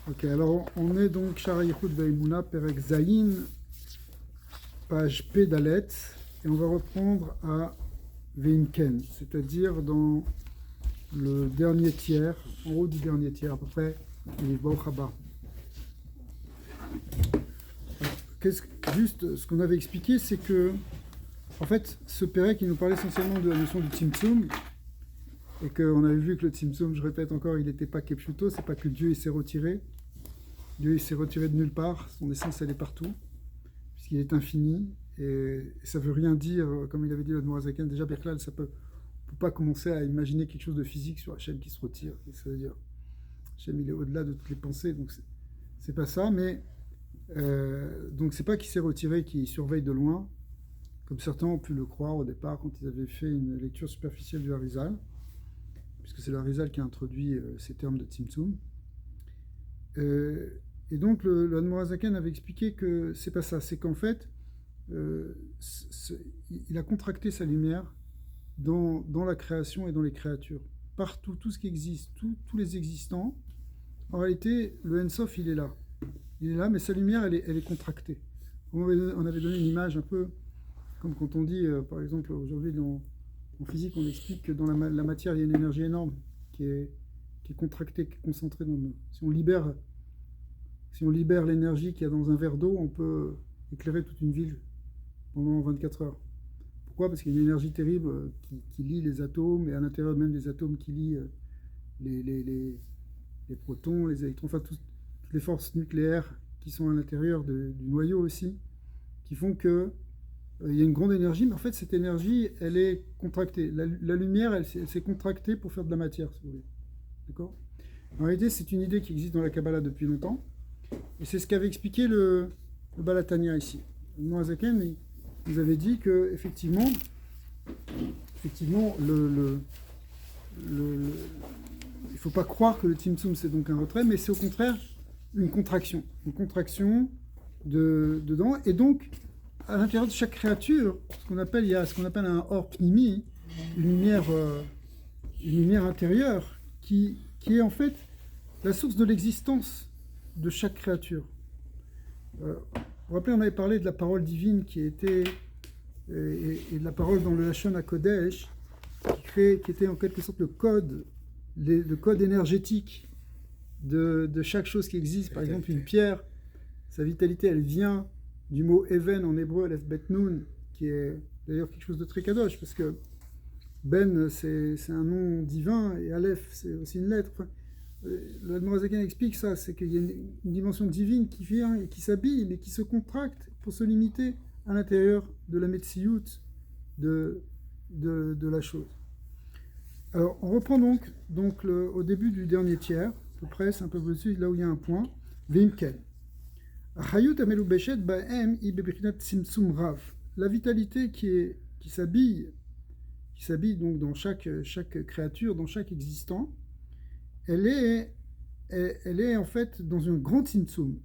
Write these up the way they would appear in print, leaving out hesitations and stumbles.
Ok, alors on est donc Shara Yichud Ve'imuna, Perek Zayin, page P Dalet, et on va reprendre à Veimken, c'est-à-dire dans le dernier tiers, en haut du dernier tiers à peu près, il est Baruch Haba. Juste ce qu'on avait expliqué, c'est que en fait, ce Perek il nous parlait essentiellement de la notion du Tzimtzum, et qu'on avait vu que le Tzimtzum, je répète encore, il n'était pas Kepshuto, c'est pas que Dieu il s'est retiré. Dieu il s'est retiré de nulle part, son essence elle est partout, puisqu'il est infini, et ça ne veut rien dire, comme il avait dit le Nourazaken, déjà Berklal, on ne peut pas commencer à imaginer quelque chose de physique sur Hachem qui se retire, ça veut dire Hachem il est au-delà de toutes les pensées, donc c'est pas ça, mais donc c'est pas qu'il s'est retiré, qu'il surveille de loin, comme certains ont pu le croire au départ quand ils avaient fait une lecture superficielle du Harizal, puisque c'est le Harizal qui a introduit ces termes de Tzimtzum. Et donc le Admorazaken avait expliqué que c'est pas ça, c'est qu'en fait il a contracté sa lumière dans la création et dans les créatures. Partout, tout ce qui existe, tous les existants, en réalité le Ensof il est là. Il est là, mais sa lumière elle est contractée. On avait donné une image un peu comme quand on dit, par exemple aujourd'hui en physique on explique que dans la matière il y a une énergie énorme qui est contractée, qui est concentrée dans nous. Si on libère l'énergie qu'il y a dans un verre d'eau, on peut éclairer toute une ville pendant 24 heures. Pourquoi? Parce qu'il y a une énergie terrible qui lie les atomes, et à l'intérieur même des atomes qui lient les protons, les électrons, enfin toutes les forces nucléaires qui sont à l'intérieur du noyau aussi, qui font que il y a une grande énergie, mais en fait cette énergie, elle est contractée. La lumière, elle s'est contractée pour faire de la matière, si vous voulez. D'accord? En réalité, c'est une idée qui existe dans la Kabbalah depuis longtemps. Et c'est ce qu'avait expliqué le Balatania ici. Le Noazaken nous avait dit que effectivement il ne faut pas croire que le Tzimtzum c'est donc un retrait, mais c'est au contraire une contraction dedans. Et donc à l'intérieur de chaque créature, il y a ce qu'on appelle un or pnimi, une lumière intérieure qui est en fait la source de l'existence de chaque créature. Vous vous rappelez, on avait parlé de la parole divine qui était et de la parole dans le Lashon HaKodesh qui était en quelque sorte le code énergétique de chaque chose qui existe. Par exemple, une pierre, sa vitalité, elle vient du mot Even en hébreu, Aleph Bet Nun, qui est d'ailleurs quelque chose de très kadosh, parce que Ben, c'est un nom divin, et Aleph, c'est aussi une lettre. Enfin, le Admorazaken explique ça, c'est qu'il y a une dimension divine qui vient et qui s'habille, mais qui se contracte pour se limiter à l'intérieur de la Metsiout de la chose. Alors, on reprend donc au début du dernier tiers, à peu près, c'est un peu au-dessus, là où il y a un point, Veimken. La vitalité qui s'habille donc dans chaque créature, dans chaque existant, elle est en fait dans un grand tzimtzum,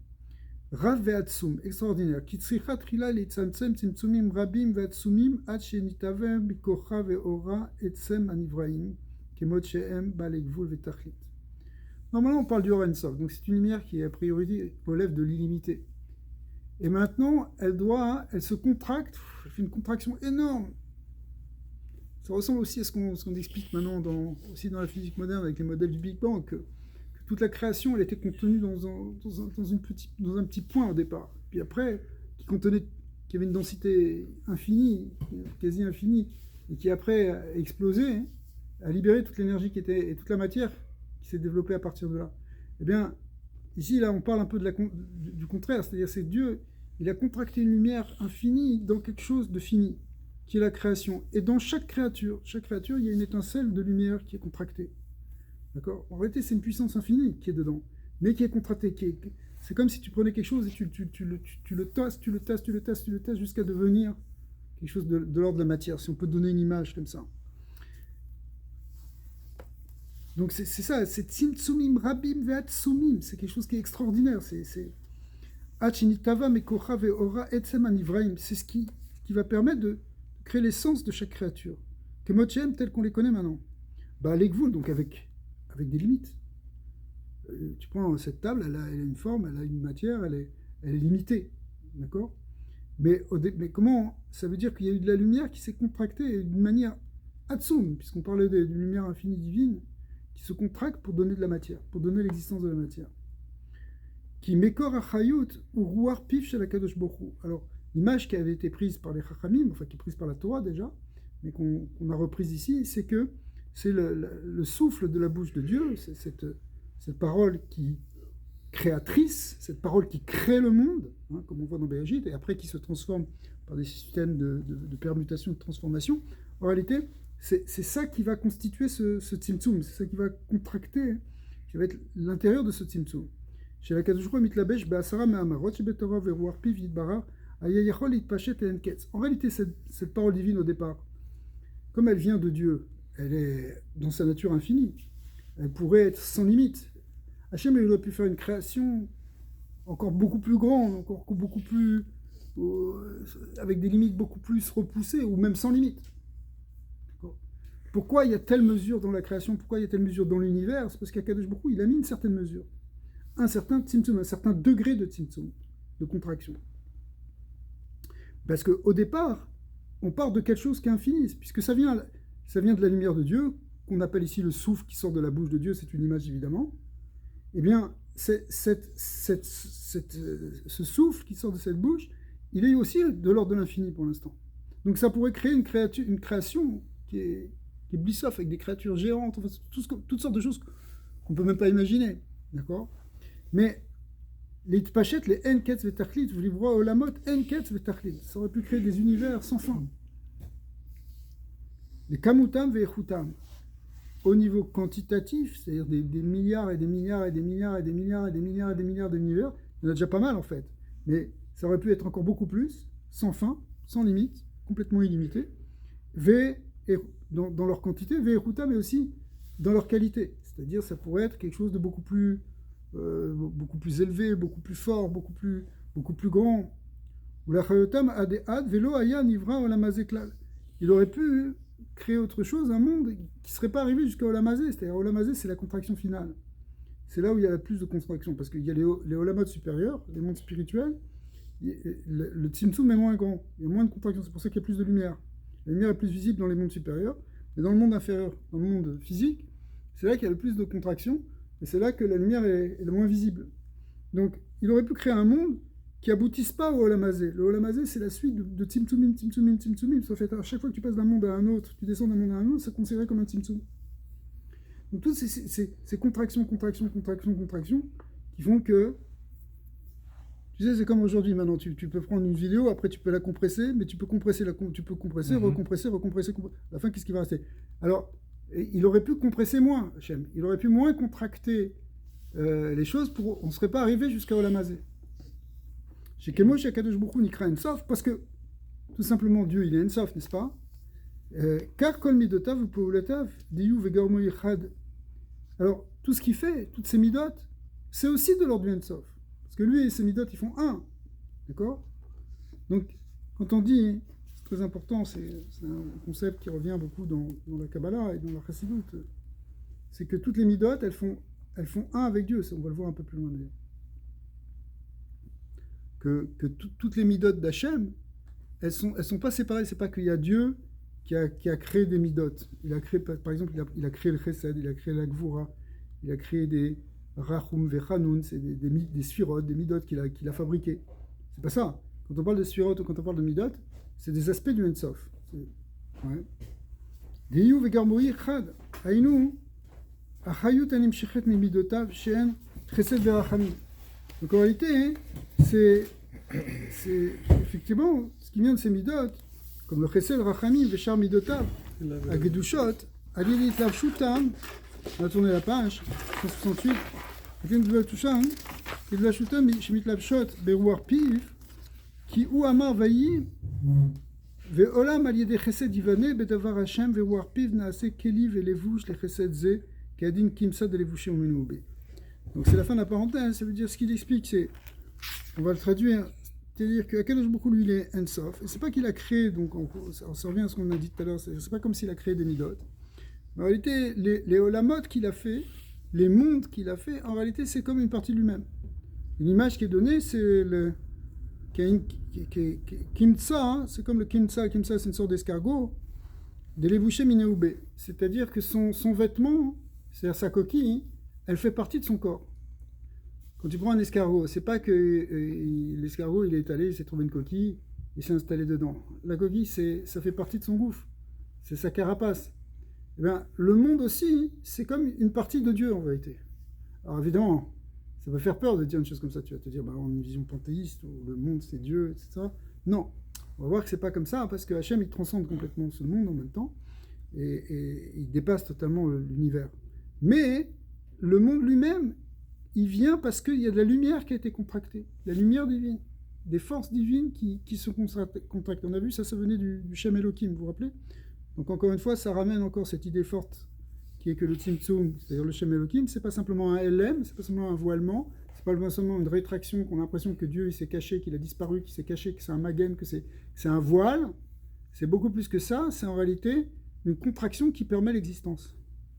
rav ve'atzum, extraordinaire, qui tzricha trila litzamtzem tzimtzumim rabim ve'atzumim ad shenitavem bikocha ve'ora etzem anivraim kemot she'em ba'alei gvul ve'tachlit. Normalement, on parle du Or Ein Sof, donc c'est une lumière qui, a priori, relève de l'illimité. Et maintenant, elle se contracte, elle fait une contraction énorme. Ça ressemble aussi à ce qu'on explique maintenant aussi dans la physique moderne avec les modèles du Big Bang, que toute la création, elle était contenue dans un petit point au départ. Puis après, qui avait une densité infinie, quasi infinie, et qui après a explosé, a libéré toute l'énergie et toute la matière qui s'est développée à partir de là. Eh bien, ici, là, on parle un peu du contraire, c'est-à-dire c'est Dieu, il a contracté une lumière infinie dans quelque chose de fini, qui est la création. Et dans chaque créature, il y a une étincelle de lumière qui est contractée. D'accord? En réalité, c'est une puissance infinie qui est dedans, mais qui est contractée. C'est comme si tu prenais quelque chose et tu le tasses jusqu'à devenir quelque chose de l'ordre de la matière, si on peut donner une image comme ça. Donc c'est ça, c'est Tzimtzumim Rabim Ve'atzumim, c'est quelque chose qui est extraordinaire. C'est Achinitava Mekocha Ve'ora Etzem Anivraim, c'est ce qui va permettre de créer l'essence de chaque créature. Kemotchem tel qu'on les connaît maintenant. Bah, les Gvul, donc avec des limites. tu prends cette table, elle a une forme, elle a une matière, elle est limitée, d'accord? Mais comment? Ça veut dire qu'il y a eu de la lumière qui s'est contractée d'une manière atsum, puisqu'on parlait d'une lumière infinie divine, qui se contracte pour donner de la matière, pour donner l'existence de la matière. Qui mekor achayut ou ruar pif chez la Kadosh Baruch Hu. Alors, l'image qui avait été prise par les Chachamim, enfin qui est prise par la Torah déjà, mais qu'on a reprise ici, c'est que c'est le souffle de la bouche de Dieu, c'est cette parole qui créatrice, cette parole qui crée le monde, hein, comme on voit dans Bereshit, et après qui se transforme par des systèmes de permutation, de transformation. En réalité, c'est ça qui va constituer ce tzimtzum, c'est ça qui va contracter, qui va être l'intérieur de ce tzimtzum. Chez la Kadosh Baruch Hu mitlabesh be'asara me'amarot shebetorah ve'ruach piv yitbarach hayayachol yitpashet e'enketz. En réalité, cette parole divine au départ, comme elle vient de Dieu, elle est dans sa nature infinie, elle pourrait être sans limite. Hachem il aurait pu faire une création encore beaucoup plus grande, encore beaucoup plus avec des limites beaucoup plus repoussées, ou même sans limite. Pourquoi il y a telle mesure dans la création, pourquoi il y a telle mesure dans l'univers? C'est parce qu'Akadosh Baruch Hu, il a mis une certaine mesure, un certain tzimtzum, un certain degré de tzimtzum, de contraction. Parce qu'au départ, on part de quelque chose qui est infini, puisque ça vient de la lumière de Dieu, qu'on appelle ici le souffle qui sort de la bouche de Dieu, c'est une image évidemment. Eh bien, ce souffle qui sort de cette bouche, il est aussi de l'ordre de l'infini pour l'instant. Donc ça pourrait créer une création qui est blissof, avec des créatures géantes, enfin, toutes sortes de choses qu'on ne peut même pas imaginer. D'accord? Mais les tpachet, les enketz vetachlit, vous les voyez au lamot, enketz vetachlit, ça aurait pu créer des univers sans fin. Les kamutam ve'echutam, au niveau quantitatif, c'est-à-dire des milliards et des milliards et des milliards et des milliards et des milliards et des milliards d'univers, il y en a déjà pas mal en fait, mais ça aurait pu être encore beaucoup plus, sans fin, sans limite, complètement illimité, dans leur quantité, ve'echutam, mais aussi dans leur qualité, c'est-à-dire ça pourrait être quelque chose de beaucoup plus élevé, beaucoup plus fort, beaucoup plus grand. Il aurait pu créer autre chose, un monde qui ne serait pas arrivé jusqu'à Olamazé. C'est-à-dire Olamazé, c'est la contraction finale. C'est là où il y a la plus de contraction, parce qu'il y a les Olamot supérieurs, les mondes spirituels, le Tzimtzum est moins grand, il y a moins de contraction, c'est pour ça qu'il y a plus de lumière. La lumière est plus visible dans les mondes supérieurs, mais dans le monde inférieur, dans le monde physique, c'est là qu'il y a le plus de contraction, et c'est là que la lumière est le moins visible. Donc, il aurait pu créer un monde qui aboutisse pas au Olamazé. Le Olamazé, c'est la suite de Tzimtzumim, Tzimtzumim, Tzimtzumim. Sauf à chaque fois que tu passes d'un monde à un autre, tu descends d'un monde à un autre, c'est considéré comme un Tzimtzum. Donc, toutes ces contractions, qui font que... Tu sais, c'est comme aujourd'hui, maintenant, tu peux prendre une vidéo, après tu peux la compresser, mais tu peux compresser, recompresser. À la fin, qu'est-ce qui va rester? Alors, il aurait pu compresser moins, Hachem. Il aurait pu moins contracter les choses, on ne serait pas arrivé jusqu'à Olamazé. Chez Kemo, chez Akadosh Baruch Hu, Nikra Ensof, parce que, tout simplement, Dieu, il est Ensof, n'est-ce pas? Car Kol Midotav ou Poulatav, Diyu Vegarmo Yichad. Alors, tout ce qu'il fait, toutes ces midot, c'est aussi de l'ordre du Ensof. Parce que lui et ses midot, ils font un. D'accord? Donc, quand on dit, c'est très important, c'est un concept qui revient beaucoup dans la Kabbalah et dans la Chassidut, c'est que toutes les midot, elles font un avec Dieu. On va le voir un peu plus loin d'ailleurs. Que toutes les midot d'Hachem, elles sont pas séparées. C'est pas qu'il y a Dieu qui a créé des midot. Il a créé, par exemple, il a créé le chesed, il a créé la gvura, il a créé des rachum vechanun, c'est des sphirot, des midot qu'il a fabriqués. C'est pas ça. Quand on parle de sphirot ou quand on parle de midot, c'est des aspects du Ensof. Diyu vegarmoi chad, ainu achayut animshichet mimidotav she'en chesed verachamim. Donc en réalité, c'est effectivement ce qui vient de ces midot, comme le chesed, rachamim, veshar midotav, agedushot, alidit lavshutam, on a tourné la page, 168, lavshutam, shemit lavshot, beruar piv, ki ou amar vayi, veolam alidé chesed ivane, bedavar Hashem, veruar piv, naase keli velevouch, le chesed ze, kadin kimsa de levouché umenoube. Donc c'est la fin de la parenthèse, ça veut dire ce qu'il explique, c'est, on va le traduire, c'est-à-dire qu'Akadosh Baruch Hu, lui, il est Ensof, et c'est pas qu'il a créé, donc on revient à ce qu'on a dit tout à l'heure, c'est pas comme s'il a créé des midot, mais en réalité, les olamot qu'il a fait, les mondes qu'il a fait, en réalité, c'est comme une partie de lui-même. L'image qui est donnée, c'est le kimtsa, hein, c'est comme le kimtsa. Kimtsa, c'est une sorte d'escargot, de l'ébouché minéoubé. C'est-à-dire que son vêtement, c'est-à-dire sa coquille, elle fait partie de son corps. Quand tu prends un escargot, c'est pas que l'escargot, il est allé, il s'est trouvé une coquille, il s'est installé dedans. La coquille, ça fait partie de son gouffre. C'est sa carapace. Eh bien, le monde aussi, c'est comme une partie de Dieu en vérité. Alors évidemment, ça va faire peur de dire une chose comme ça. Tu vas te dire, bah, on a une vision panthéiste, où le monde c'est Dieu, etc. Non, on va voir que c'est pas comme ça, parce que Hachem, il transcende complètement ce monde en même temps, et il dépasse totalement l'univers. Mais le monde lui-même, il vient parce qu'il y a de la lumière qui a été contractée, la lumière divine, des forces divines qui se contractent. On a vu, ça venait du Shem Elohim, vous vous rappelez? Donc encore une fois, ça ramène encore cette idée forte qui est que le Tzimtzum, c'est-à-dire le Shem Elohim, c'est pas simplement un LM, c'est pas simplement un voilement, c'est pas simplement une rétraction qu'on a l'impression que Dieu il s'est caché, qu'il a disparu, qu'il s'est caché, que c'est un magen, que c'est un voile. C'est beaucoup plus que ça, c'est en réalité une contraction qui permet l'existence,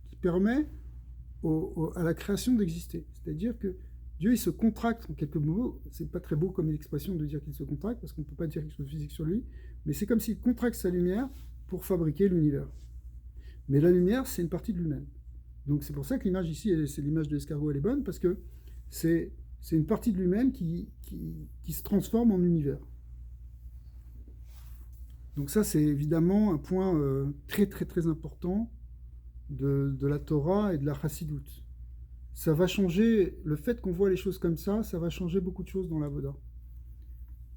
qui permet à la création d'exister. C'est-à-dire que Dieu il se contracte en quelques mots, c'est pas très beau comme expression de dire qu'il se contracte, parce qu'on ne peut pas dire quelque chose de physique sur lui, mais c'est comme s'il contracte sa lumière pour fabriquer l'univers. Mais la lumière, c'est une partie de lui-même. Donc c'est pour ça que l'image ici, c'est l'image de l'escargot, elle est bonne, parce que c'est une partie de lui-même qui se transforme en univers. Donc ça, c'est évidemment un point très très très important de la Torah et de la Chassidoute. Ça va changer, le fait qu'on voit les choses comme ça va changer beaucoup de choses dans l'Avoda.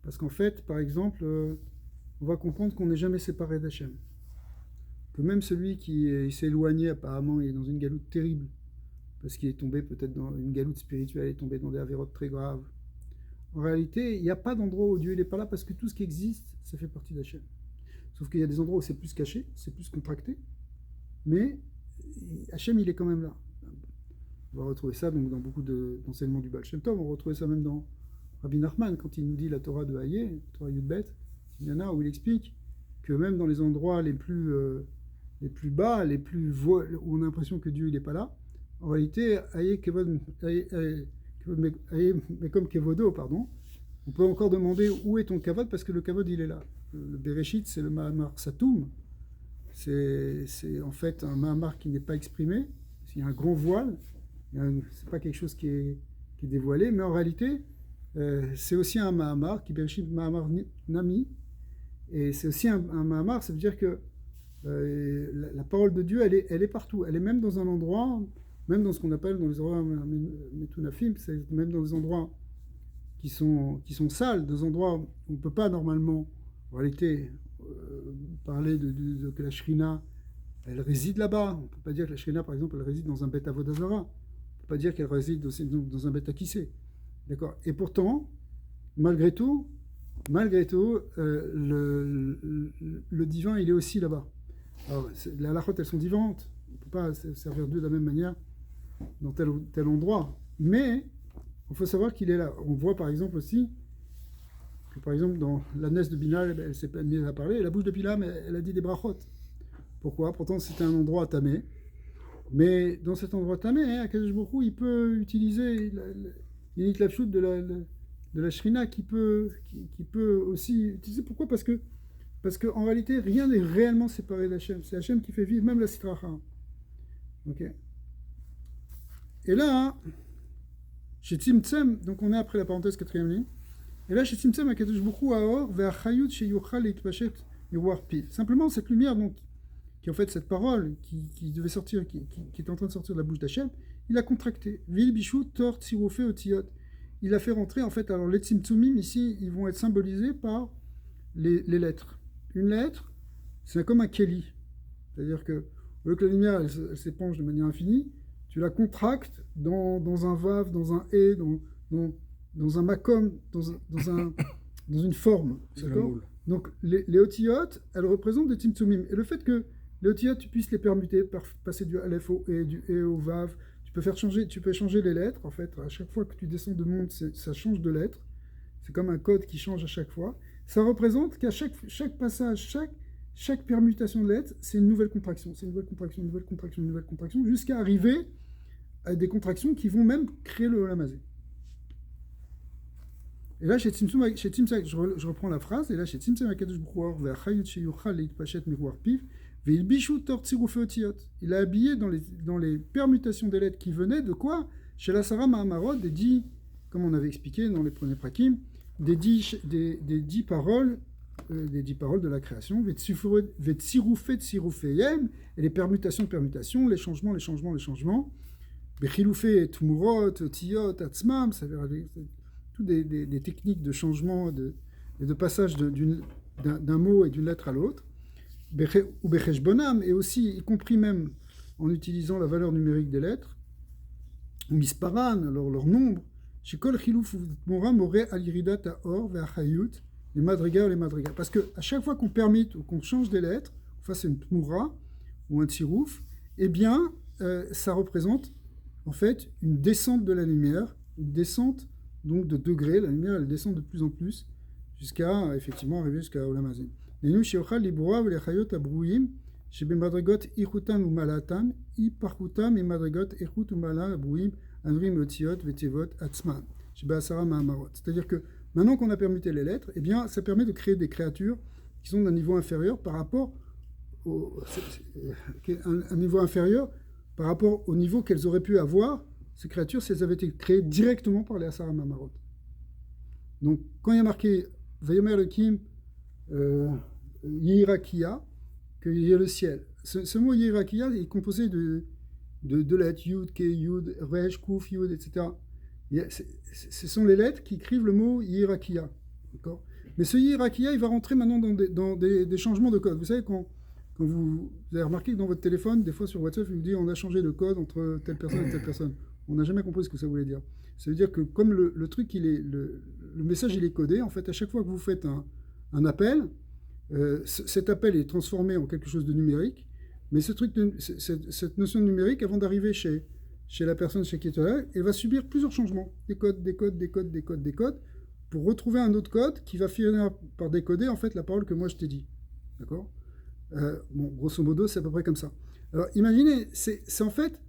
Parce qu'en fait, par exemple, on va comprendre qu'on n'est jamais séparé d'Hachem. Que même celui qui s'est éloigné, apparemment, il est dans une galoute terrible, parce qu'il est tombé peut-être dans une galoute spirituelle, il est tombé dans des avérotes très graves. En réalité, il n'y a pas d'endroit où Dieu n'est pas là, parce que tout ce qui existe, ça fait partie d'Hachem. Sauf qu'il y a des endroits où c'est plus caché, c'est plus contracté, mais Hachem, il est quand même là. On va retrouver ça donc, dans beaucoup d'enseignements du Baal Shem Tov, on va retrouver ça même dans Rabbi Nachman, quand il nous dit la Torah de Hayé, la Torah Yudbet, il y en a où il explique que même dans les endroits les plus bas, où on a l'impression que Dieu n'est pas là, en réalité, comme Kevodo, pardon, on peut encore demander où est ton Kavod, parce que le Kavod il est là. Le Bereshit, c'est le Mahamar Satoum, c'est en fait un Mahamar qui n'est pas exprimé, il y a un grand voile, c'est pas quelque chose qui est dévoilé, mais en réalité, c'est aussi un Mahamar, qui Bereshit Mahamar Nami, et c'est aussi un Mahamar, ça veut dire que la parole de Dieu, elle est partout. Elle est même dans un endroit, même dans ce qu'on appelle dans les endroits Metunafim, c'est même dans des endroits qui sont sales, des endroits où on ne peut pas normalement, en réalité, parler que la Shrina, elle réside là-bas. On ne peut pas dire que la Shrina, par exemple, elle réside dans un Beth Avodazara. On ne peut pas dire qu'elle réside aussi dans un Beth Akissé. D'accord. Et pourtant, malgré tout, le divin, il est aussi là-bas. Alors, les halakhot, elles sont différentes. On ne peut pas servir Dieu de la même manière dans tel ou tel endroit. Mais il faut savoir qu'il est là. On voit par exemple aussi que, par exemple, dans la Ness de Binah, elle s'est pas mise à parler, et la bouche de Bilam, elle a dit des brachot. Pourquoi? Pourtant, c'était un endroit tamé. Mais dans cet endroit tamé, Akadosh Baruch Hu, il peut utiliser l'initlavshut de la Shrina qui peut aussi utiliser. Pourquoi? Parce que en réalité, rien n'est réellement séparé d'Hachem. C'est Hachem qui fait vivre même la Sitracha. Ok. Et là, chez Tzimtzem, donc on est après la parenthèse 4e ligne, et là chez Tzimtzem, Akadosh Baruch Hu Aor, Ve'achayut sheyochal leitpashet miroir piv. Simplement, cette lumière, donc, qui en fait cette parole, qui devait sortir, qui est en train de sortir de la bouche d'Hachem, il a contracté. Vil bichou tor tsirofe otiyot. Il a fait rentrer, en fait, alors les Tzimtzumim, ici, ils vont être symbolisés par les lettres. Une lettre, c'est comme un keli. C'est-à-dire que, au lieu que la lumière elle s'épanche de manière infinie, tu la contractes dans un vav, dans un et, dans un makom, dans une forme. D'accord. Donc les otiotes, elles représentent des tzimtzumim. Et le fait que les otiotes, tu puisses les permuter, passer du aleph au et, du e au vav, tu peux changer les lettres. En fait, à chaque fois que tu descends de monde, ça change de lettre. C'est comme un code qui change à chaque fois. Ça représente qu'à chaque passage, chaque permutation de lettres, c'est une nouvelle contraction. C'est une nouvelle contraction, jusqu'à arriver à des contractions qui vont même créer le Olam Hazé. Et là, chez Tzimtzum, je reprends la phrase, et là, chez Tzimtzum HaKadosh Baruch Hu, ve'achayut sheyuchal leitpashet miruach piv, ve'ilbishu tor tzirufei otiyot. Il a habillé dans les permutations des lettres qui venaient de quoi? Chez la Sarah Mahamarot, des 10, comme on avait expliqué dans les premiers prakim, des 10 paroles, des 10 paroles de la création, ve'tzirufei tzirufeyem, et les permutations, les changements, bechilufei tmurot, otiyot, atzmam, ça veut dire toutes des techniques de changement et de passage d'un mot et d'une lettre à l'autre, ou becheshbonam, et aussi, y compris même en utilisant la valeur numérique des lettres, ou misparan, alors leur nombre, shikol chiluf mora more aliridat haor ve'achayut, les madrigas. Parce qu'à chaque fois qu'on permite ou qu'on change des lettres, qu'on fasse une tmura ou un tsirouf, eh bien, ça représente en fait une descente de la lumière, une descente donc de degrés, la lumière elle descend de plus en plus jusqu'à effectivement arriver jusqu'à Olam Hazé. Nenu sheochal libroa velechayot abruim shebemadrigot ichutan umalatan iparchutam et madrigot ichut umala abruim anrim otiot vetevot atzman shebeasara mahamarot. C'est-à-dire que maintenant qu'on a permuté les lettres, eh bien ça permet de créer des créatures qui sont d'un niveau inférieur par rapport un niveau inférieur par rapport au niveau qu'elles auraient pu avoir. Ces créatures, si elles avaient été créées directement par les Asara Mamarot. Donc, quand il y a marqué Vayomer Elohim Yirakia, qu'il y a le ciel, ce mot Yirakia est composé de lettres Yud, Ke, Yud, Resh, Kuf, Yud, etc. Ce sont les lettres qui écrivent le mot Yirakia. D'accord ? Mais ce Yirakia, il va rentrer maintenant dans des changements de code. Vous savez, quand vous avez remarqué que dans votre téléphone, des fois sur WhatsApp, il vous dit on a changé le code entre telle personne et telle personne. On n'a jamais compris ce que ça voulait dire. Ça veut dire que comme le truc, le message il est codé, en fait, à chaque fois que vous faites un appel, cet appel est transformé en quelque chose de numérique, mais cette notion de numérique, avant d'arriver chez la personne chez qui elle est, elle va subir plusieurs changements. Des codes, pour retrouver un autre code qui va finir par décoder, en fait, la parole que moi je t'ai dit. D'accord ? Bon, grosso modo, c'est à peu près comme ça. Alors, imaginez, c'est en fait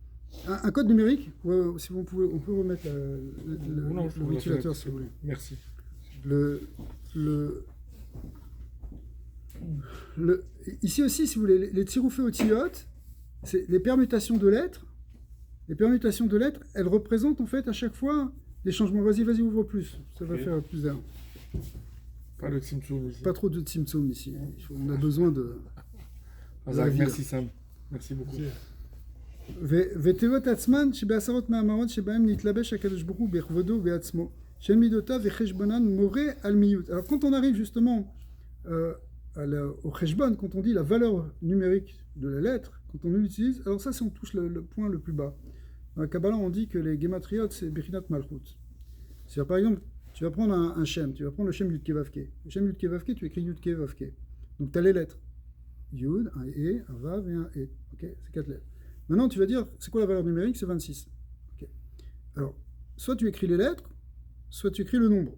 un code numérique. Si on peut remettre le ventilateur, si vous voulez. Merci. Ici aussi, si vous voulez, les tsiroufei otiyot, c'est les permutations de lettres. Les permutations de lettres, elles représentent en fait à chaque fois des changements. Vas-y, ouvre plus. Ça va faire plus d'air. Pas le tzimtzum ici. Pas trop de tzimtzum ici. On a besoin de. Merci Sam. Merci beaucoup. ותיבות עצמן שבעשרות מאמרות שבהם נתלבש הקדוש ברוך הוא בכבודו ובעצמו של מידותיו וחשבונן מורה על מיעוט. Alors quand on arrive justement au cheshbon, quand on dit la valeur numérique de la lettre, quand on l'utilise, alors ça c'est on touche le point le plus bas. Dans la Kabbalah on dit que les gematriot c'est Bechinat Malchut. C'est-à-dire par exemple tu vas prendre un shem, tu vas prendre le shem Yud Ke Vav Ke. Le shem Yud Ke Vav Ke, tu écris Yud Ke Vav Ke. Donc tu as les lettres. Yud, un E, un Vav et un E. Ok, c'est 4 lettres. Maintenant, tu vas dire, c'est quoi la valeur numérique? C'est 26. Okay. Alors, soit tu écris les lettres, soit tu écris le nombre.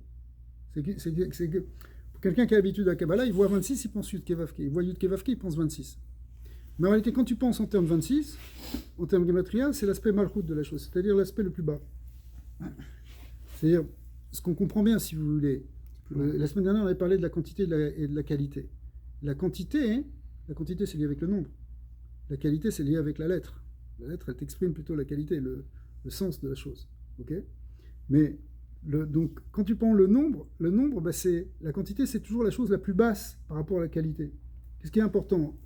Pour quelqu'un qui a l'habitude à la Kabbalah, il voit 26, il pense Yud Ke Vav Ke. Il voit Yud Ke Vav Ke, il pense 26. Mais en réalité, quand tu penses en termes 26, en termes gematria, c'est l'aspect malchut de la chose, c'est-à-dire l'aspect le plus bas. C'est-à-dire, ce qu'on comprend bien, si vous voulez. La semaine dernière, on avait parlé de la quantité et de la qualité. La quantité, c'est lié avec le nombre. La qualité, c'est lié avec la lettre. La lettre, elle t'exprime plutôt la qualité, le sens de la chose. Okay, mais donc, quand tu prends le nombre, bah, la quantité, c'est toujours la chose la plus basse par rapport à la qualité. Qu'est-ce qui est important?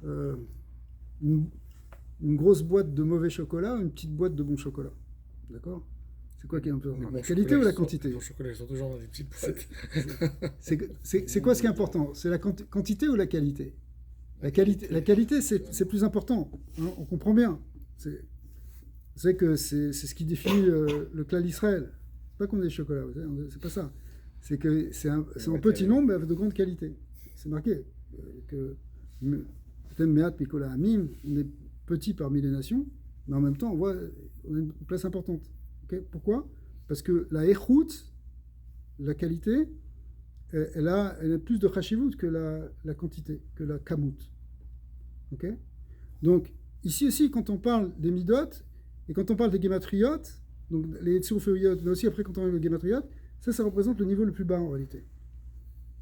Une grosse boîte de mauvais chocolat, une petite boîte de bon chocolat. D'accord? C'est quoi qui est important? La qualité ou la quantité? Les chocolats sont toujours dans des petites boîtes. C'est quoi ce qui est important? C'est la quantité ou la qualité? La qualité, c'est plus important. Hein, on comprend bien. C'est que c'est ce qui définit le klal Israël. C'est pas qu'on ait des chocolats, c'est pas ça. C'est que c'est en petit nombre, mais avec de grande qualité. C'est marqué que Mehat Pikola Amim, on est petit parmi les nations, mais en même temps, on a une place importante. Okay, pourquoi? Parce que la échoute, la qualité, elle a plus de chashivut que la quantité, que la kamut. Okay, donc, ici aussi, quand on parle des midot, Et quand on parle des gématriotes, donc les tsurfeuyot, mais aussi après quand on parle des gématriotes, ça représente le niveau le plus bas en réalité.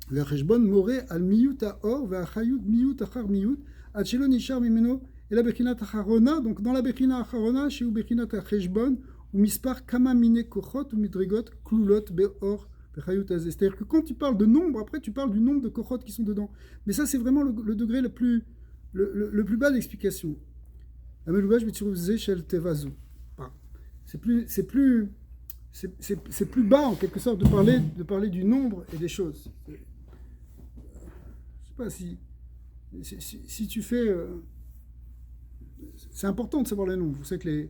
Le cheshbon moré al miyut haor ve'achayut miyut achar miyut ad shelo nishar mimeno et la bechinat acharona, donc dans la bechinat acharona, chez ou bechinat cheshbon ou mispar kama mine kochot ou midrigot klulot beor bechayut azeh. C'est-à-dire que quand tu parles de nombre, après tu parles du nombre de kochot qui sont dedans. Mais ça c'est vraiment le degré le plus bas d'explication. Ameloubash b'tsuruzeh shel tevazu. C'est plus bas en quelque sorte de parler du nombre et des choses. Je sais pas si tu fais. C'est important de savoir les nombres. Vous savez que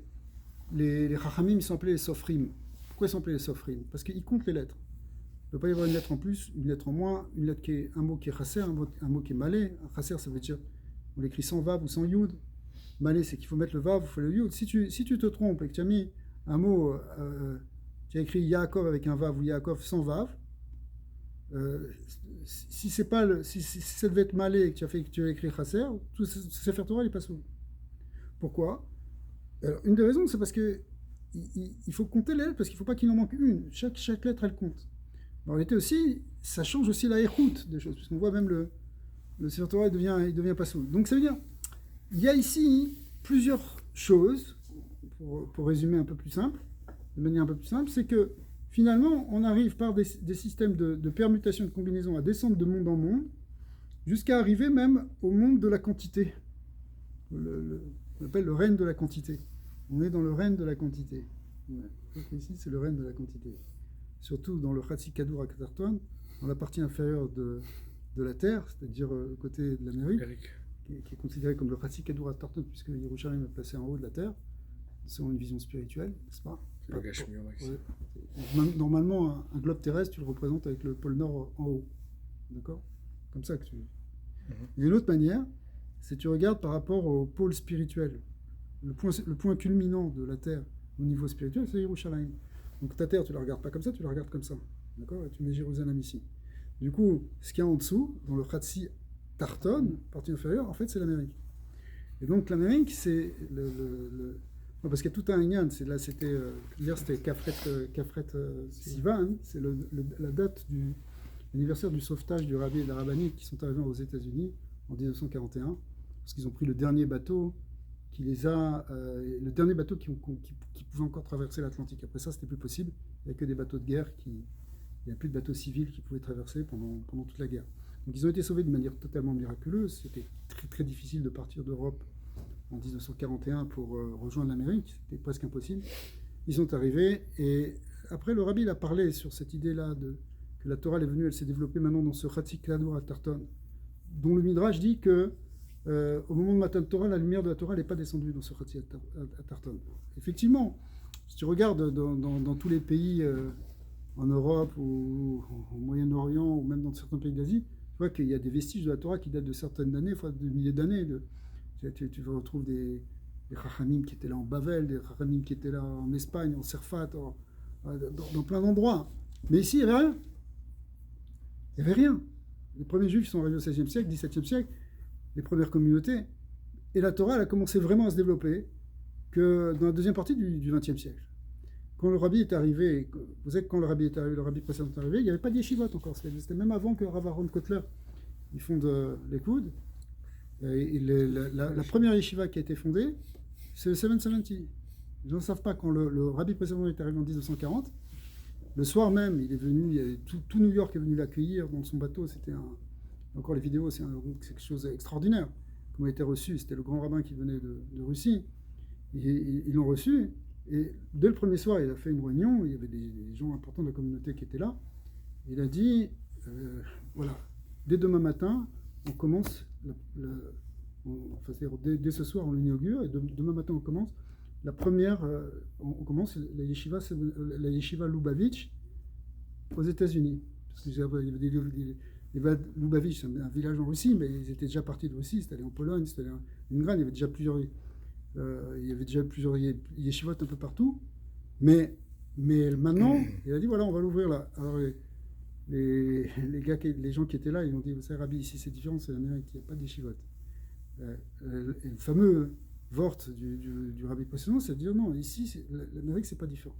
les Chachamim ils sont appelés les Sofrim. Pourquoi ils sont appelés les Sofrim? Parce qu'ils comptent les lettres. Il ne peut pas y avoir une lettre en plus, une lettre en moins, un mot qui est chasser, un mot qui est malé. Un chasser, ça veut dire on l'écrit sans vav ou sans yud. Malé, c'est qu'il faut mettre le vav, il faut le yud. Si tu te trompes et que tu as mis un mot, tu as écrit Yaakov avec un vav ou Yaakov sans vav, si ça devait être malé et que tu as écrit chasser, tout ce Sefer Torah il passe où? Pourquoi? Alors, une des raisons, c'est parce que il faut compter les lettres, parce qu'il ne faut pas qu'il en manque une. Chaque lettre, elle compte. En réalité aussi, ça change aussi la écoute des choses, puisqu'on voit même le Sefer Torah il devient pas soul. Donc ça veut dire, il y a ici plusieurs choses, pour résumer un peu plus simple, de manière un peu plus simple, c'est que finalement, on arrive par des systèmes de permutation, de combinaison à descendre de monde en monde, jusqu'à arriver même au monde de la quantité. On appelle le règne de la quantité. On est dans le règne de la quantité. Ouais. Donc ici, c'est le règne de la quantité. Surtout dans le Chatsi Kadour Akatarton, dans la partie inférieure de la Terre, c'est-à-dire côté de l'Amérique, qui est considéré comme le Chatsi Kadour Akatarton, puisque Yerushalayim est placé en haut de la Terre, selon une vision spirituelle, n'est-ce pas? C'est le Gashmi au maximum. Ouais. Normalement, un globe terrestre, tu le représentes avec le pôle Nord en haut. D'accord? Comme ça que tu... Il y a une autre manière, c'est que tu regardes par rapport au pôle spirituel. Le point culminant de la Terre au niveau spirituel, c'est Yerushalayim. Donc ta Terre, tu ne la regardes pas comme ça, tu la regardes comme ça. D'accord? Et tu mets Jérusalem ici. Du coup, ce qu'il y a en dessous, dans le Chatsi Tarton, partie inférieure, en fait, c'est l'Amérique. Et donc l'Amérique, c'est non, parce qu'il y a tout un Inyan. Hier, c'était Kafret Sivan, c'est la date de l'anniversaire du sauvetage du Rabbi et de la Rabbinite qui sont arrivés aux États-Unis en 1941, parce qu'ils ont pris le dernier bateau qui pouvait encore traverser l'Atlantique. Après ça, c'était plus possible. Il n'y a que des bateaux de guerre il n'y a plus de bateaux civils qui pouvaient traverser pendant toute la guerre. Donc ils ont été sauvés de manière totalement miraculeuse. C'était très très difficile de partir d'Europe en 1941 pour rejoindre l'Amérique. C'était presque impossible. Ils sont arrivés et après le Rabbi il a parlé sur cette idée-là que la Torah est venue, elle s'est développée maintenant dans ce Chatsi Kadour Tarton, dont le Midrash dit que au moment de Matan Torah, la lumière de la Torah n'est pas descendue dans ce Chatsi Tarton. Effectivement, si tu regardes dans tous les pays en Europe ou au Moyen-Orient ou même dans certains pays d'Asie, tu vois qu'il y a des vestiges de la Torah qui datent de certaines années, fois de milliers d'années. Tu retrouves des Chachamim qui étaient là en Bavel, des Chachamim qui étaient là en Espagne, en Serfat, dans plein d'endroits. Mais ici, il n'y avait rien. Il n'y avait rien. Les premiers Juifs sont arrivés au XVIe siècle, XVIIe siècle, les premières communautés. Et la Torah, elle a commencé vraiment à se développer que dans la deuxième partie du XXe siècle. Quand le Rabbi est arrivé, vous savez que quand le Rabbi est arrivé, le Rabbi précédent est arrivé, il n'y avait pas d'yeshivot encore. C'était même avant que Rav Aaron Kotler il fonde l'Écoud. La première yeshiva qui a été fondée, c'est le 770. Les gens ne savent pas, quand le Rabbi précédent est arrivé en 1940, le soir même, il est venu, tout New York est venu l'accueillir dans son bateau. Encore les vidéos, c'est quelque chose d'extraordinaire. Comment il a été reçu, c'était le grand rabbin qui venait de Russie. Ils l'ont reçu, et dès le premier soir, il a fait une réunion, il y avait des gens importants de la communauté qui étaient là. Il a dit, voilà, dès demain matin, on commence, dès ce soir, on l'inaugure, et demain matin, on commence. La première, on commence la yeshiva Lubavitch aux États-Unis. Parce qu'il y avait Lubavitch, c'est un village en Russie, mais ils étaient déjà partis de Russie, c'était allé en Pologne, c'était allé en Leningrad, il y avait déjà plusieurs yeshivot un peu partout. Mais maintenant, il a dit voilà, on va l'ouvrir là. Alors les gens qui étaient là, ils ont dit, vous savez, Rabbi, ici c'est différent, c'est l'Amérique, il n'y a pas de yeshivot. Le fameux Vort du rabbi précédent, c'est de dire non, ici, l'Amérique, c'est pas différent.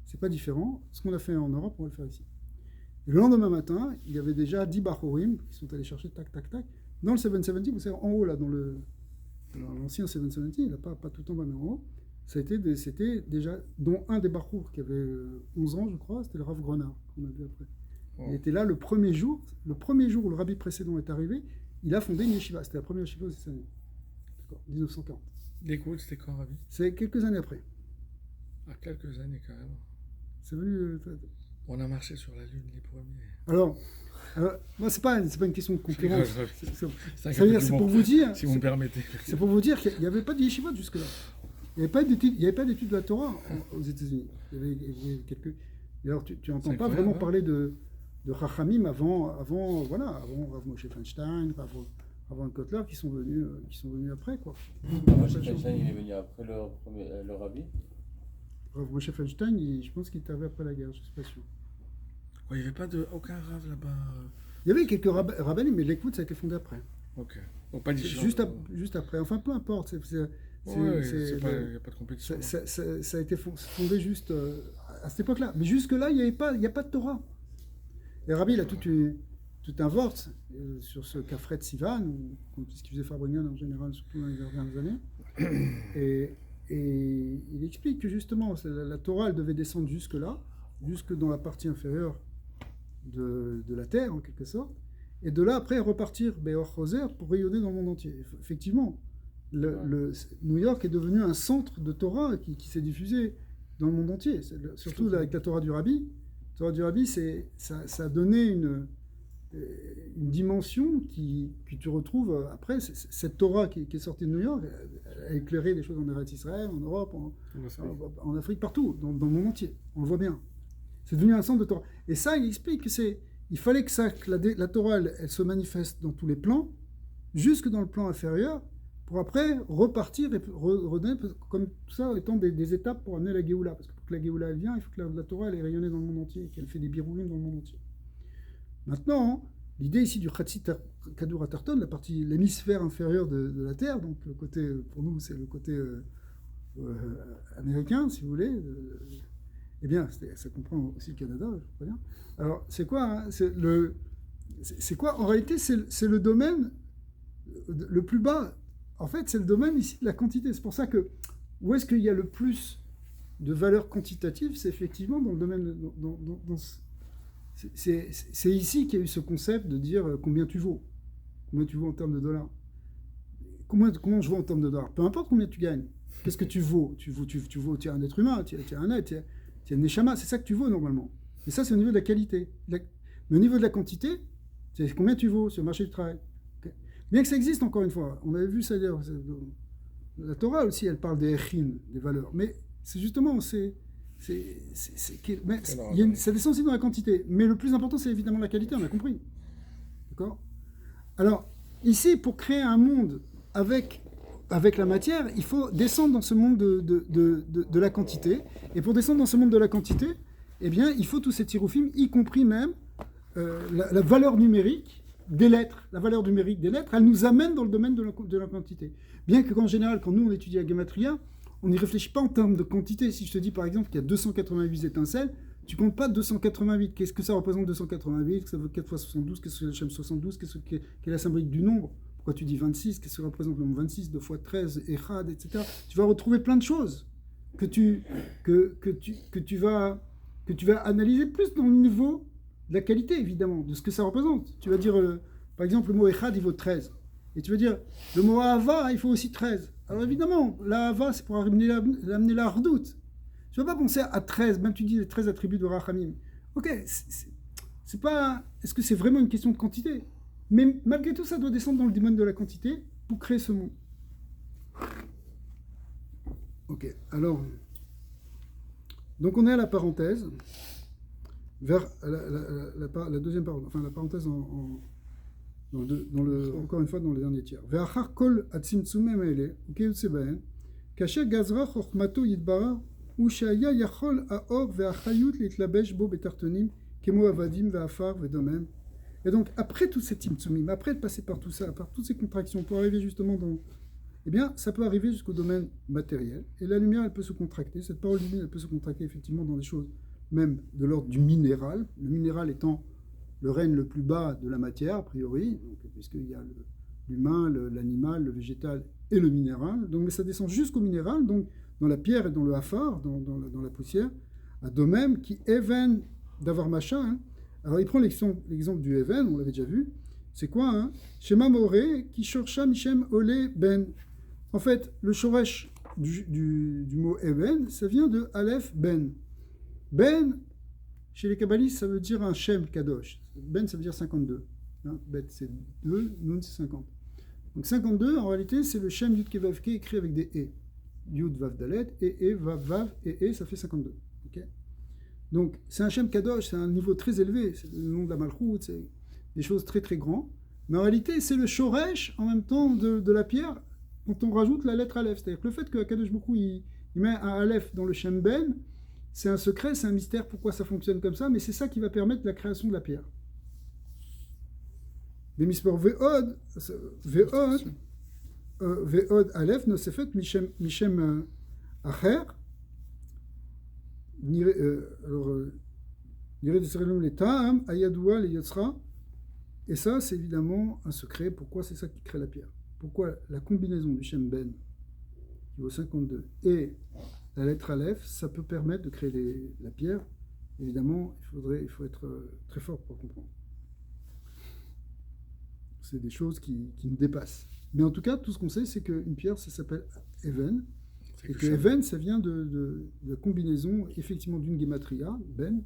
C'est pas différent. Ce qu'on a fait en Europe, on va le faire ici. Et le lendemain matin, il y avait déjà 10 Bachorim qui sont allés chercher tac, tac, tac. Dans le 770, vous savez, en haut, là, dans l'ancien 770, il n'a pas tout en bas, mais en haut, c'était déjà, dont un des Bachour qui avait 11 ans, je crois, c'était le Rav Grenard, qu'on a vu après. Oh. Il était là le premier jour où le rabbi précédent est arrivé, il a fondé une yeshiva. C'était la première yeshiva aux États-Unis. D'accord, 1940. L'écoute, c'était quand, Rabbi? C'est quelques années après. Ah, quelques années, carrément. C'est venu... On a marché sur la Lune, les premiers. Alors moi, c'est pas une question de concurrence. C'est pour vous dire... Si vous me permettez. C'est pour vous dire qu'il n'y avait pas de yeshiva jusque-là. Il n'y avait pas d'études de la Torah aux États-Unis. Il y avait quelques... Alors, tu n'entends pas vraiment parler de Chachamim avant Rav Moshe Feinstein, avant le Kotler, qui sont venus après, quoi. Moshe Feinstein, il est venu après le rabbi. Rav Moshe Feinstein, je pense qu'il est arrivé après la guerre, je ne suis pas sûr. Il n'y avait aucun Rav là-bas. Il y avait quelques rabbins, mais l'écoute, ça a été fondé après. Ok. Donc pas juste après. Enfin, peu importe. Il n'y a pas de compétition. Ça a été fondé juste à cette époque-là. Mais jusque-là, il n'y a pas de Torah. Et Rabbi, il a tout un vort sur ce Kafret Sivan, ce qu'il faisait Farbringen en général, surtout dans les dernières années. Et il explique que justement, la Torah, elle devait descendre jusque-là, jusque dans la partie inférieure de la terre, en quelque sorte. Et de là, après, repartir Beor Choser pour rayonner dans le monde entier. Effectivement, New York est devenu un centre de Torah qui s'est diffusé dans le monde entier. Surtout là, avec la Torah du Rabbi. La Torah du Rabbi, ça a donné une dimension que tu retrouves après. Cette Torah qui est sortie de New York a éclairé des choses en Eretz Israël, en Europe, en Afrique, partout, dans le monde entier. On le voit bien. C'est devenu un centre de Torah. Et ça, il explique il fallait que la Torah, elle se manifeste dans tous les plans, jusque dans le plan inférieur, pour après repartir et redonner, comme tout ça étant des étapes pour amener la Géoula. Parce que pour que la Géoula elle vienne, il faut que la Torah elle est rayonnée dans le monde entier, qu'elle fait des biroulim dans le monde entier. Maintenant, l'idée ici du Chatzi Kadour Atarton, l'hémisphère inférieur de la Terre, donc le côté, pour nous, c'est le côté américain, si vous voulez. Eh bien, ça comprend aussi le Canada, je crois bien. Alors, c'est quoi c'est quoi? En réalité, c'est le domaine le plus bas. En fait, c'est le domaine ici de la quantité. C'est pour ça que où est-ce qu'il y a le plus de valeur quantitative, c'est effectivement dans le domaine... C'est ici qu'il y a eu ce concept de dire combien tu vaux en termes de dollars. Comment je vaux en termes de dollars? Peu importe combien tu gagnes. Qu'est-ce que tu vaux? Tu es un être humain, tu es un être, tu es un neshama, c'est ça que tu vaux normalement. Et ça, c'est au niveau de la qualité. Mais au niveau de la quantité, c'est combien tu vaux sur le marché du travail. Bien que ça existe, encore une fois. On avait vu ça d'ailleurs. La Torah aussi, elle parle des echin, des valeurs. Mais c'est justement, ça descend aussi dans la quantité. Mais le plus important, c'est évidemment la qualité, on a compris. D'accord? Alors, ici, pour créer un monde avec la matière, il faut descendre dans ce monde de la quantité. Et pour descendre dans ce monde de la quantité, eh bien, il faut tous ces tiroufim, y compris même la valeur numérique des lettres. La valeur numérique des lettres, elle nous amène dans le domaine de la quantité. Bien qu'en général, quand nous, on étudie la Gematria, on n'y réfléchit pas en termes de quantité. Si je te dis, par exemple, qu'il y a 288 étincelles, tu comptes pas 288. Qu'est-ce que ça représente 288? Qu'est-ce que ça veut 4 fois 72? Qu'est-ce que c'est le Shem 72? Quelle est la symbolique du nombre? Pourquoi tu dis 26? Qu'est-ce que représente le nombre 26? 2 fois 13, Echad, etc. Tu vas retrouver plein de choses que tu vas analyser plus dans le niveau de la qualité, évidemment, de ce que ça représente. Tu vas dire, par exemple, le mot Echad, il vaut 13. Et tu vas dire, le mot Ahava, il faut aussi 13. Alors évidemment, la Ahava, c'est pour amener la Hardout. Tu ne vas pas penser à 13, même tu dis les 13 attributs de Rachamim. Ok, c'est pas... Est-ce que c'est vraiment une question de quantité? Mais malgré tout, ça doit descendre dans le domaine de la quantité pour créer ce mot. Ok, alors... Donc on est à la parenthèse, vers la deuxième parenthèse, enfin la parenthèse encore une fois dans le dernier tiers. Ve'achar kol atzimtzumim haele ukeyutze bahen, kasher gazra chokhmato yitbarar u'shaya yachol ha'or ve'achayut litlabesh bo betartonim kemo avadim ve'afar ve'domem. Et donc après tous ces tzimtzumim, après de passer par tout ça, par toutes ces contractions, pour arriver justement eh bien, ça peut arriver jusqu'au domaine matériel. Et la lumière, elle peut se contracter. Cette parole divine, elle peut se contracter effectivement dans des choses même de l'ordre du minéral. Le minéral étant le règne le plus bas de la matière, a priori, puisqu'il y a l'humain, l'animal, le végétal et le minéral. Donc, mais ça descend jusqu'au minéral, donc dans la pierre et dans le hafar, dans la poussière. À de même qui even d'avoir machin. Hein. Alors, il prend l'exemple du even, on l'avait déjà vu. C'est quoi hein? Shema Moré, qui shorcha Mishem Ole Ben. En fait, le shoresh du mot even, ça vient de Aleph Ben. Ben, chez les kabbalistes, ça veut dire un Shem Kadosh. Ben, ça veut dire 52. Hein? Bet, c'est 2, Nun, c'est 50. Donc 52, en réalité, c'est le Shem Yud Kevav Ke écrit avec des E. Yud Vav Dalet, E, Vav, Vav, E, ça fait 52. Okay, donc, c'est un Shem Kadosh, c'est un niveau très élevé. C'est le nom de la Malchout, c'est des choses très très grandes. Mais en réalité, c'est le Shoresh, en même temps, de la pierre, quand on rajoute la lettre Aleph. C'est-à-dire que le fait que Kadosh Baruch Hu, il met un Aleph dans le Shem Ben, c'est un secret, c'est un mystère, pourquoi ça fonctionne comme ça, mais c'est ça qui va permettre la création de la pierre. Mais Mispor Ve'od Aleph, Nosefet, Mishem Acher, et ça, c'est évidemment un secret. Pourquoi c'est ça qui crée la pierre? Pourquoi la combinaison du Shem Ben, qui vaut 52, et la lettre Aleph, ça peut permettre de créer la pierre. Évidemment, il faut être très fort pour comprendre. C'est des choses qui nous dépassent. Mais en tout cas, tout ce qu'on sait, c'est qu'une pierre, ça s'appelle Even. Et que Even, ça vient de la combinaison, effectivement, d'une gematria, Ben,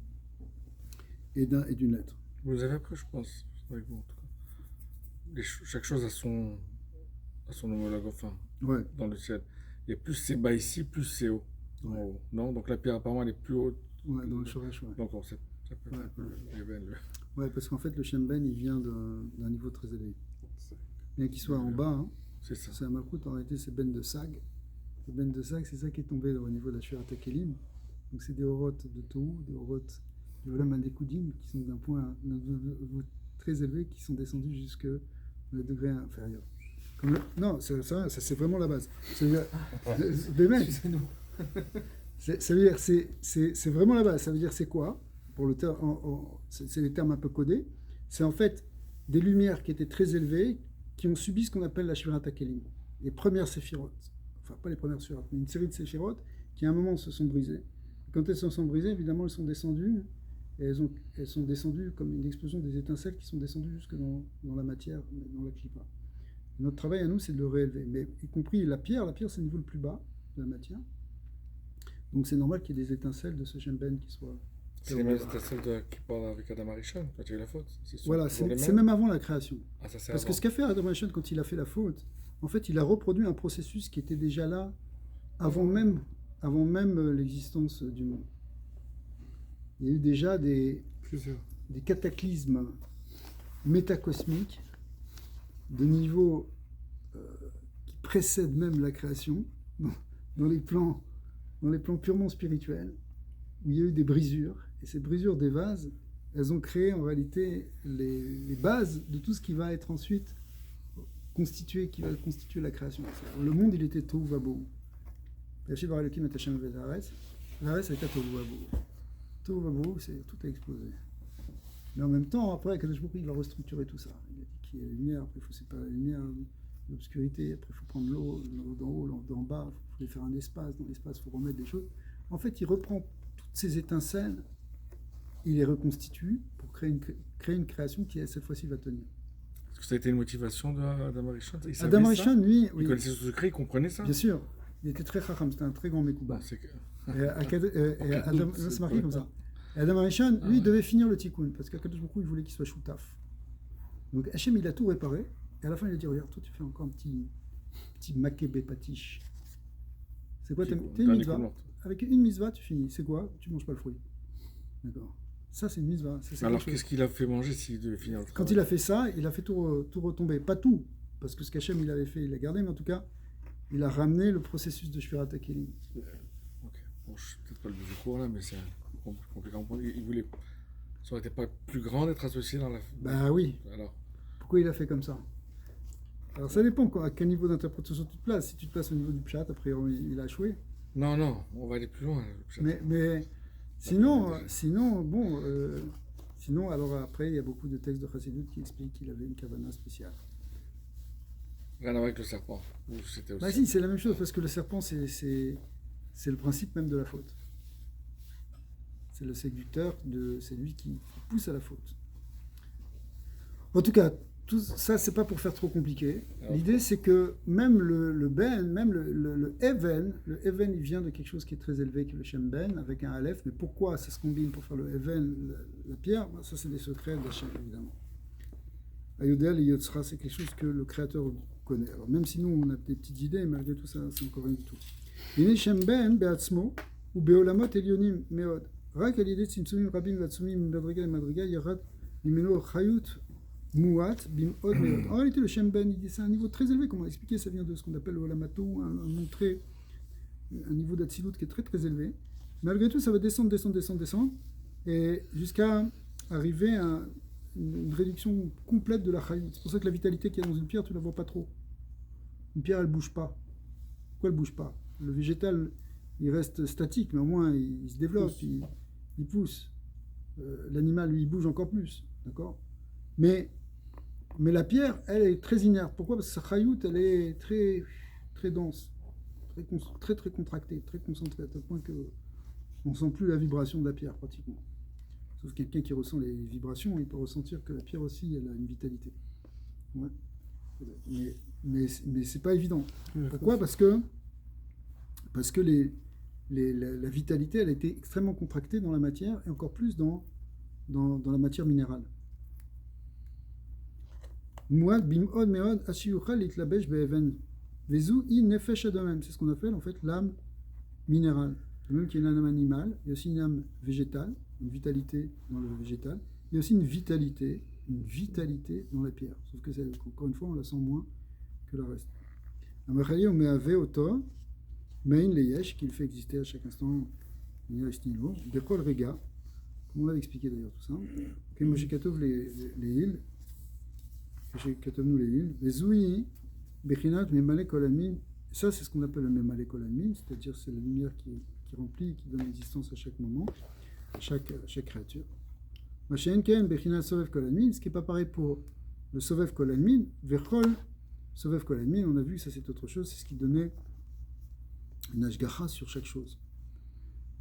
et d'une lettre. Vous les avez appris, je pense, avec vous, en tout cas. Chaque chose a son homologue, enfin, ouais. Dans le ciel. Il y a plus c'est bas ici, plus c'est haut. Ouais. Non, donc la pierre, apparemment, elle est plus haute. Ouais, dans le Shoresh, ouais. Donc, ça peut être un peu le Ben. Ouais, parce qu'en fait, le Shem Ben, il vient d'un niveau très élevé. Bien qu'il soit en bas, hein, c'est ça. C'est un Malchut, en réalité, c'est Ben de Sag. Le Ben de Sag, c'est ça qui est tombé au niveau de la Shurat HaKelim. Donc, c'est des orotes de Tohu, des orotes du Olam HaNekoudim, qui sont d'un point très élevé, qui sont descendus jusque le degré inférieur. Non, ça c'est vraiment la base. Ça veut dire, c'est vraiment la base. Ça veut dire, c'est quoi? Pour le c'est les termes un peu codés. C'est en fait des lumières qui étaient très élevées, qui ont subi ce qu'on appelle la Shurat HaKelim. Les premières séphirotes. Enfin, pas les premières séphirotes, mais une série de séphirotes qui, à un moment, se sont brisées. Quand elles se sont brisées, évidemment, elles sont descendues. Et elles sont descendues comme une explosion des étincelles qui sont descendues jusque dans la matière, dans la clipa. Notre travail à nous, c'est de le réélever. Mais y compris la pierre c'est le niveau le plus bas de la matière. Donc c'est normal qu'il y ait des étincelles de ce Shem Ben qui soient... C'est les mêmes étincelles qui parlent avec Adam Arishon quand il y a eu la faute. Voilà, c'est même avant la création. Ah, ça, parce que ce qu'a fait Adam Arishon quand il a fait la faute, en fait, il a reproduit un processus qui était déjà là avant même l'existence du monde. Il y a eu déjà des cataclysmes métacosmiques de niveau qui précèdent même la création, dans les plans purement spirituels, où il y a eu des brisures. Et ces brisures des vases, elles ont créé en réalité les bases de tout ce qui va être ensuite constitué la création. Le monde, il était tohu vabohu. Bereshit bara Elokim et Hashem v'Haaretz. L'Haaretz a été tohu vabohu. Tohu vabohu, c'est tout a explosé. Mais en même temps, après, Kadosh Baruch Hu, il va restructurer tout ça. Il a dit qu'il y a la lumière, après il faut séparer la lumière, l'obscurité, après il faut prendre l'eau d'en haut, l'eau d'en bas, il faut faire un espace, dans l'espace il faut remettre des choses. En fait, il reprend toutes ces étincelles, il les reconstitue pour créer une création qui, cette fois-ci, va tenir. Est-ce que ça a été une motivation d'Adam Arishon? Adam Arishon, lui... Il connaissait ce secret, il comprenait ça? Bien sûr. Il était très chacham, c'était un très grand Mekouba. Et Adam, c'est marqué comme ça. Et Adam Arishon, lui, devait finir le tikkun, parce qu'Akadosh Baruch Hu, il voulait qu'il soit choutaf. Donc Hachem, il a tout réparé, et à la fin, il a dit, regarde, toi, tu fais encore un petit makébé patiche. C'est quoi, t'as une mitzvah? Avec une mitzvah, tu finis. C'est quoi? Tu manges pas le fruit. D'accord. Ça, c'est une mitzvah. Alors, qu'est-ce qu'il a fait manger s'il devait finir le travail? Quand il a fait ça, il a fait tout retomber. Pas tout, parce que ce qu'Hachem, il avait fait, il l'a gardé, mais en tout cas, il a ramené le processus de Shvirat HaKelim. Ok. Bon, je suis peut-être pas le bout du cours, là, mais c'est compliqué à comprendre. Il voulait... Ça aurait été pas plus grand d'être associé dans la... Bah oui. Alors... Pourquoi il a fait comme ça? Alors ça dépend à quel niveau d'interprétation tu te places. Si tu te places au niveau du pshat, a priori, il a échoué. Non, on va aller plus loin. Mais sinon, alors après, il y a beaucoup de textes de Chassidut qui expliquent qu'il avait une kavana spéciale. Rien à voir avec le serpent. Ou c'était aussi... Bah si, c'est la même chose, parce que le serpent, c'est le principe même de la faute. C'est le séducteur, c'est lui qui pousse à la faute. En tout cas, tout ça, c'est pas pour faire trop compliqué. L'idée, c'est que même le ben, même le even, il vient de quelque chose qui est très élevé, qui est le shem ben, avec un aleph. Mais pourquoi ça se combine pour faire le even, la pierre? Ça, c'est des secrets d'Hachem, évidemment. Ayodel et Yotzra, c'est quelque chose que le créateur connaît. Alors, même si nous, on a des petites idées, malgré tout, ça, c'est encore rien du tout. Yine shem ben be'atzmo, ou be'olamot elyonim meod. Rak al yedei tzimtzumim rabim v'atzumim madriga et madriga, yarad imeno chayut Mouat, bim od meod. En réalité, le Shem Ben, c'est un niveau très élevé, comme on l'a expliqué, ça vient de ce qu'on appelle le Olamato, un niveau d'Atsilut qui est très très élevé. Malgré tout, ça va descendre, et jusqu'à arriver à une réduction complète de la Chayut. C'est pour ça que la vitalité qu'il y a dans une pierre, tu ne la vois pas trop. Une pierre, elle ne bouge pas. Pourquoi elle ne bouge pas? Le végétal, il reste statique, mais au moins, il se développe, il pousse. L'animal, lui, il bouge encore plus. D'accord? Mais la pierre, elle est très inerte. Pourquoi? Parce que sa chayout, elle est très, très dense, très, très contractée, très concentrée, à tel point qu'on ne sent plus la vibration de la pierre, pratiquement. Sauf quelqu'un qui ressent les vibrations, il peut ressentir que la pierre aussi, elle a une vitalité. Ouais. Mais c'est pas évident. Pourquoi? Parce que la vitalité, elle a été extrêmement contractée dans la matière, et encore plus dans la matière minérale. Mouad bim'od me'od ashiyuchal itlabesh be'even vezu i nefesh adamem. C'est ce qu'on appelle en fait l'âme minérale. Même qu'il y a une âme animale, il y a aussi une âme végétale, une vitalité dans le végétal. Il y a aussi une vitalité dans la pierre. Sauf que encore une fois, on la sent moins que le reste. Amachaye ou me'ave oto mein leyesh, qu'il fait exister à chaque instant. Il y a estilo. Bekol rega, comme on l'avait expliqué d'ailleurs tout ça. Kemoshikatov les îles. Les ouïs, Bechinat, Memale Kolamin, ça c'est ce qu'on appelle le Memale Kolamin, c'est-à-dire c'est la lumière qui remplit, qui donne existence à chaque moment, à chaque créature. Machin Ken, Bechinat Sovev Kolamin, ce qui n'est pas pareil pour le Sovev Kolamin, Vechol, Sovev Kolamin, on a vu, ça c'est autre chose, c'est ce qui donnait une ashgacha sur chaque chose.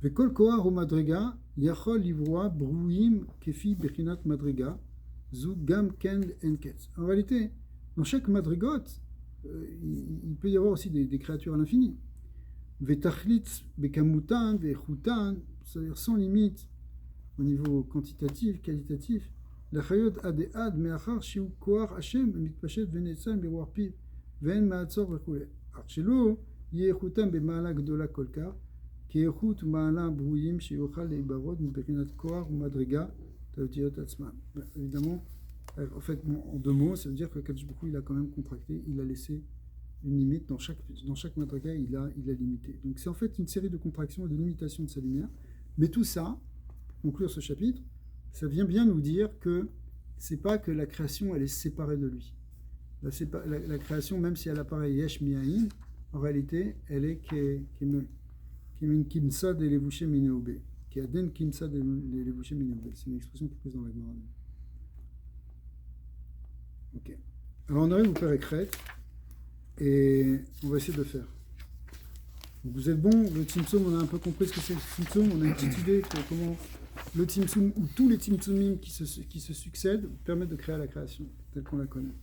Vekol Kohar ou Madriga, Yachol Livroa, Brouim, Kefi, Bechinat Madriga, Gam Ken Enketz. En réalité, dans chaque madrigote, il peut y avoir aussi des créatures à l'infini. Vetachlitz, Bekamutan, Vechutan, c'est-à-dire sans limite au niveau quantitatif, qualitatif. La chayot ad me'achar shiu koar Hashem, mitpashet venetzan beroar piv, ven ma'atzor v'kule. Archelo, yechutan bema'ala gdola kolka, ki yechut ma'ala brouyim sheyuchal leibarod, miperinat koar ou madriga, évidemment, en fait, en deux mots, ça veut dire que Kadosh Baruch Hu, il a quand même contracté, il a laissé une limite dans chaque madriga, il a limité. Donc c'est en fait une série de contractions et de limitations de sa lumière. Mais tout ça, pour conclure ce chapitre, ça vient bien nous dire que c'est pas que la création elle est séparée de lui. La création, même si elle apparaît yesh mi'ayin, en réalité, elle est kemin kimsad et levouché minéobé. Aden Kimsa de l'ébouché minéraux. C'est une expression qui est prise dans la Gemara. Ok. Alors on arrive au Père Ekret et on va essayer de le faire. Donc vous êtes bon, le Tzimtzum, on a un peu compris ce que c'est le Tzimtzum, on a une petite idée de comment le Tzimtzum ou tous les Tzimtzumim qui se succèdent permettent de créer la création telle qu'on la connaît.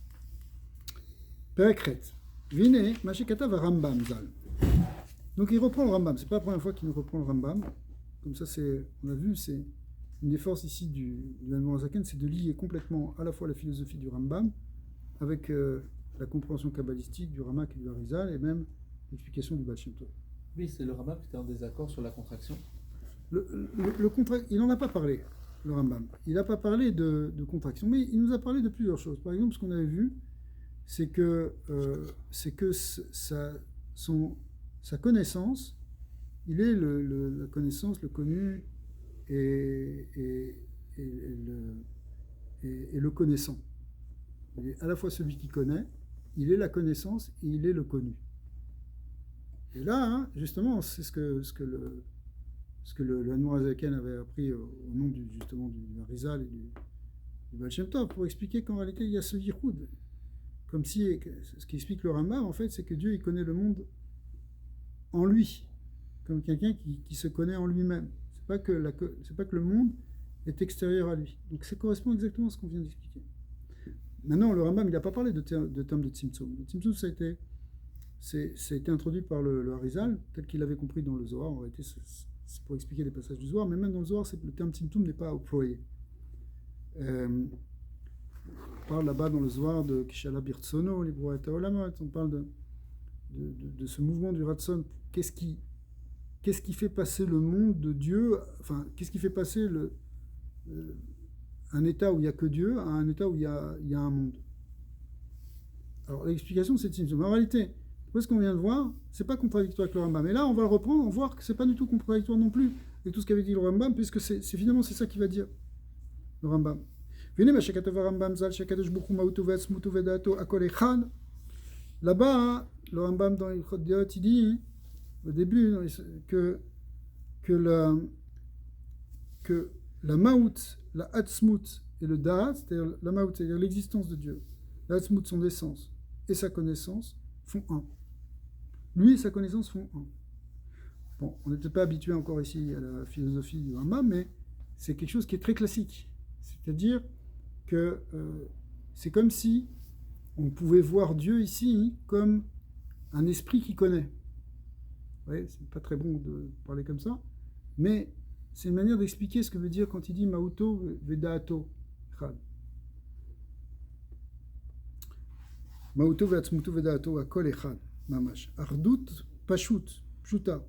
Père Ekret. Vine, Mashekata va Rambam Zal. Donc il reprend le Rambam. C'est pas la première fois qu'il nous reprend le Rambam. Comme ça, on a vu, c'est une des forces ici du Admor Zaken, c'est de lier complètement à la fois la philosophie du Rambam avec la compréhension kabbalistique du Ramak et du Harizal et même l'explication du Baal Shem Tov. Oui, c'est le Rambam qui était en désaccord sur la contraction. Il n'en a pas parlé, le Rambam. Il n'a pas parlé de contraction, mais il nous a parlé de plusieurs choses. Par exemple, ce qu'on avait vu, c'est que sa connaissance, il est la connaissance, le connu et le connaissant. Il est à la fois celui qui connaît il est la connaissance et il est le connu. Et là, hein, justement, c'est ce que le Admor Azaken avait appris au nom justement du Arizal et du Baal Shem Tov, pour expliquer qu'en réalité, il y a ce yichud. Comme si, ce qui explique le Rambam, en fait, c'est que Dieu, il connaît le monde en lui, comme quelqu'un qui se connaît en lui-même. C'est pas que le monde est extérieur à lui. Donc ça correspond exactement à ce qu'on vient d'expliquer. Maintenant, le Rambam, il n'a pas parlé de terme de Tzimtzum. Le Tzimtzum, ça a été introduit par le Harizal, tel qu'il avait compris dans le Zohar. En réalité, c'est pour expliquer les passages du Zohar, mais même dans le Zohar, le terme Tzimtzum n'est pas employé. On parle là-bas dans le Zohar de Kishala Birtsono, Libro et Olamot. On parle de ce mouvement du Ratson. Qu'est-ce qui fait passer le monde de Dieu, enfin, qu'est-ce qui fait passer un état où il n'y a que Dieu à un état où il y a un monde. Alors l'explication c'est Tzimtzum. En réalité, ce qu'on vient de voir, c'est pas contradictoire avec le Rambam. Mais là, on va le reprendre, on va voir que c'est pas du tout contradictoire non plus avec tout ce qu'avait dit le Rambam, puisque finalement c'est ça qu'il va dire, le Rambam. Là-bas, hein, le Rambam dans Ilchot Deot, il dit au début que la Maout, la Hatzmut et le Da'at, c'est-à-dire la Maout, c'est-à-dire l'existence de Dieu, la Hatzmut, son essence, et sa connaissance, font un. Lui et sa connaissance font un. Bon, on n'était pas habitué encore ici à la philosophie du Rambam, mais c'est quelque chose qui est très classique. C'est-à-dire que c'est comme si on pouvait voir Dieu ici comme un esprit qui connaît. Oui, c'est pas très bon de parler comme ça, mais c'est une manière d'expliquer ce que veut dire quand il dit Mauto Vedaato Chad. Mauto Veatzmuto Vedaato Akol Echad, Mamash. Ardut Pashut, Pshuta.